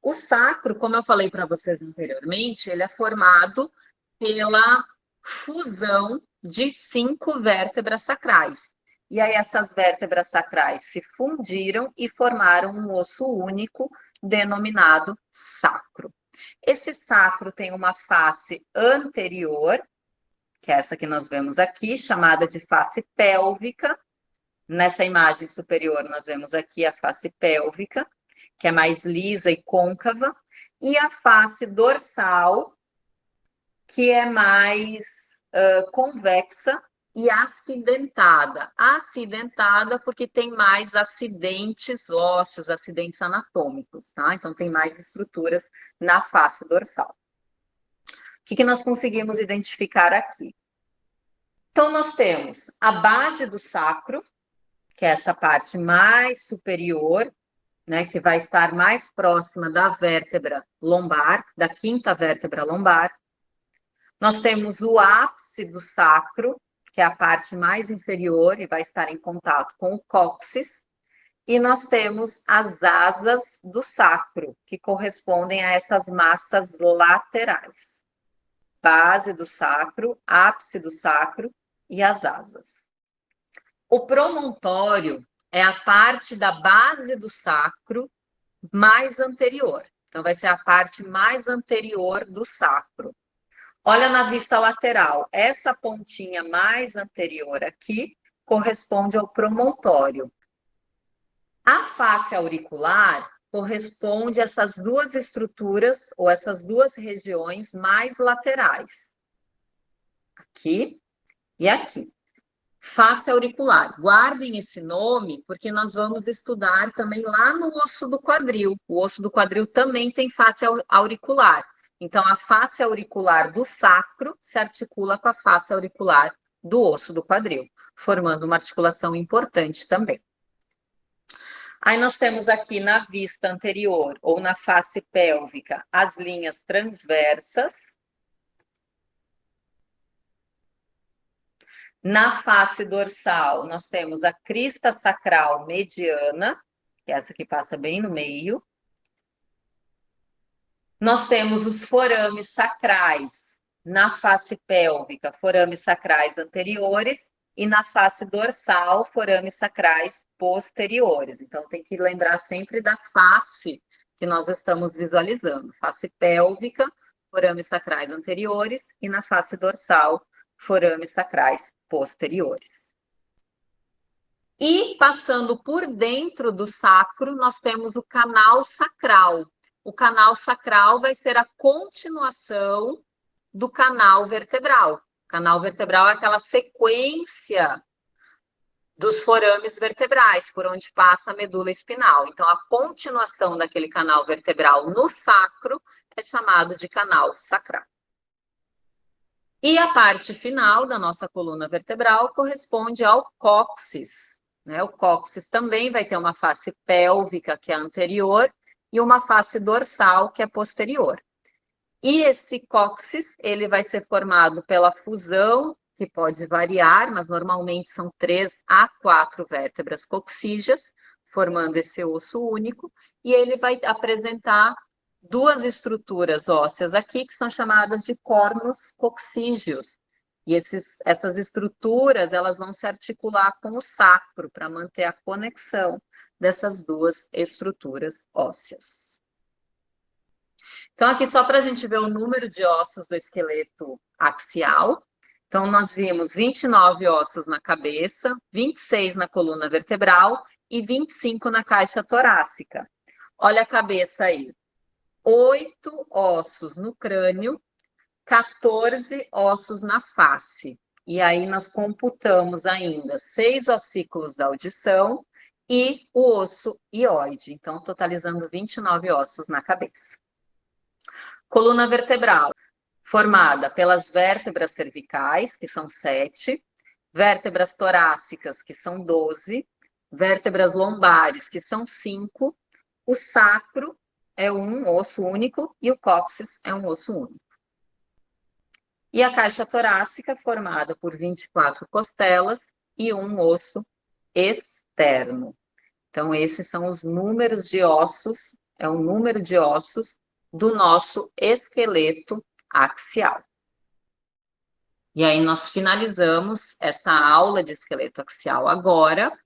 O sacro, como eu falei para vocês anteriormente, ele é formado pela fusão de 5 vértebras sacrais. E aí essas vértebras sacrais se fundiram e formaram um osso único, denominado sacro. Esse sacro tem uma face anterior, que é essa que nós vemos aqui, chamada de face pélvica. Nessa imagem superior, nós vemos aqui a face pélvica, que é mais lisa e côncava, e a face dorsal, que é mais convexa e acidentada. Acidentada porque tem mais acidentes ósseos, acidentes anatômicos, tá? Então, tem mais estruturas na face dorsal. O que nós conseguimos identificar aqui? Então, nós temos a base do sacro, que é essa parte mais superior, né, que vai estar mais próxima da vértebra lombar, da quinta vértebra lombar. Nós temos o ápice do sacro, que é a parte mais inferior e vai estar em contato com o cóccix. E nós temos as asas do sacro, que correspondem a essas massas laterais. Base do sacro, ápice do sacro e as asas. O promontório é a parte da base do sacro mais anterior. Então, vai ser a parte mais anterior do sacro. Olha na vista lateral, essa pontinha mais anterior aqui corresponde ao promontório. A face auricular corresponde a essas duas estruturas, ou essas duas regiões mais laterais. Aqui e aqui. Face auricular. Guardem esse nome, porque nós vamos estudar também lá no osso do quadril. O osso do quadril também tem face auricular. Então, a face auricular do sacro se articula com a face auricular do osso do quadril, formando uma articulação importante também. Aí nós temos aqui na vista anterior, ou na face pélvica, as linhas transversas. Na face dorsal, nós temos a crista sacral mediana, que é essa que passa bem no meio. Nós temos os forames sacrais na face pélvica, forames sacrais anteriores, e na face dorsal, forames sacrais posteriores. Então, tem que lembrar sempre da face que nós estamos visualizando. Face pélvica, forames sacrais anteriores, e na face dorsal, forames sacrais posteriores. E, passando por dentro do sacro, nós temos o canal sacral. O canal sacral vai ser a continuação do canal vertebral. O canal vertebral é aquela sequência dos forames vertebrais, por onde passa a medula espinal. Então, a continuação daquele canal vertebral no sacro é chamado de canal sacral. E a parte final da nossa coluna vertebral corresponde ao cóccix, né? O cóccix também vai ter uma face pélvica, que é anterior, e uma face dorsal, que é posterior. E esse cóccix, ele vai ser formado pela fusão, que pode variar, mas normalmente são 3 a 4 vértebras coccígeas, formando esse osso único, e ele vai apresentar duas estruturas ósseas aqui, que são chamadas de cornos coccígeos. E essas estruturas, elas vão se articular com o sacro, para manter a conexão dessas duas estruturas ósseas. Então, aqui só para a gente ver o número de ossos do esqueleto axial. Então, nós vimos 29 ossos na cabeça, 26 na coluna vertebral e 25 na caixa torácica. Olha a cabeça aí. 8 ossos no crânio, 14 ossos na face. E aí nós computamos ainda 6 ossículos da audição e o osso hioide. Então, totalizando 29 ossos na cabeça. Coluna vertebral, formada pelas vértebras cervicais, que são 7, vértebras torácicas, que são 12, vértebras lombares, que são 5, o sacro é um osso único e o cóccix é um osso único. E a caixa torácica, formada por 24 costelas e um osso externo. Então, esses são os números de ossos, é o número de ossos do nosso esqueleto axial. E aí nós finalizamos essa aula de esqueleto axial agora,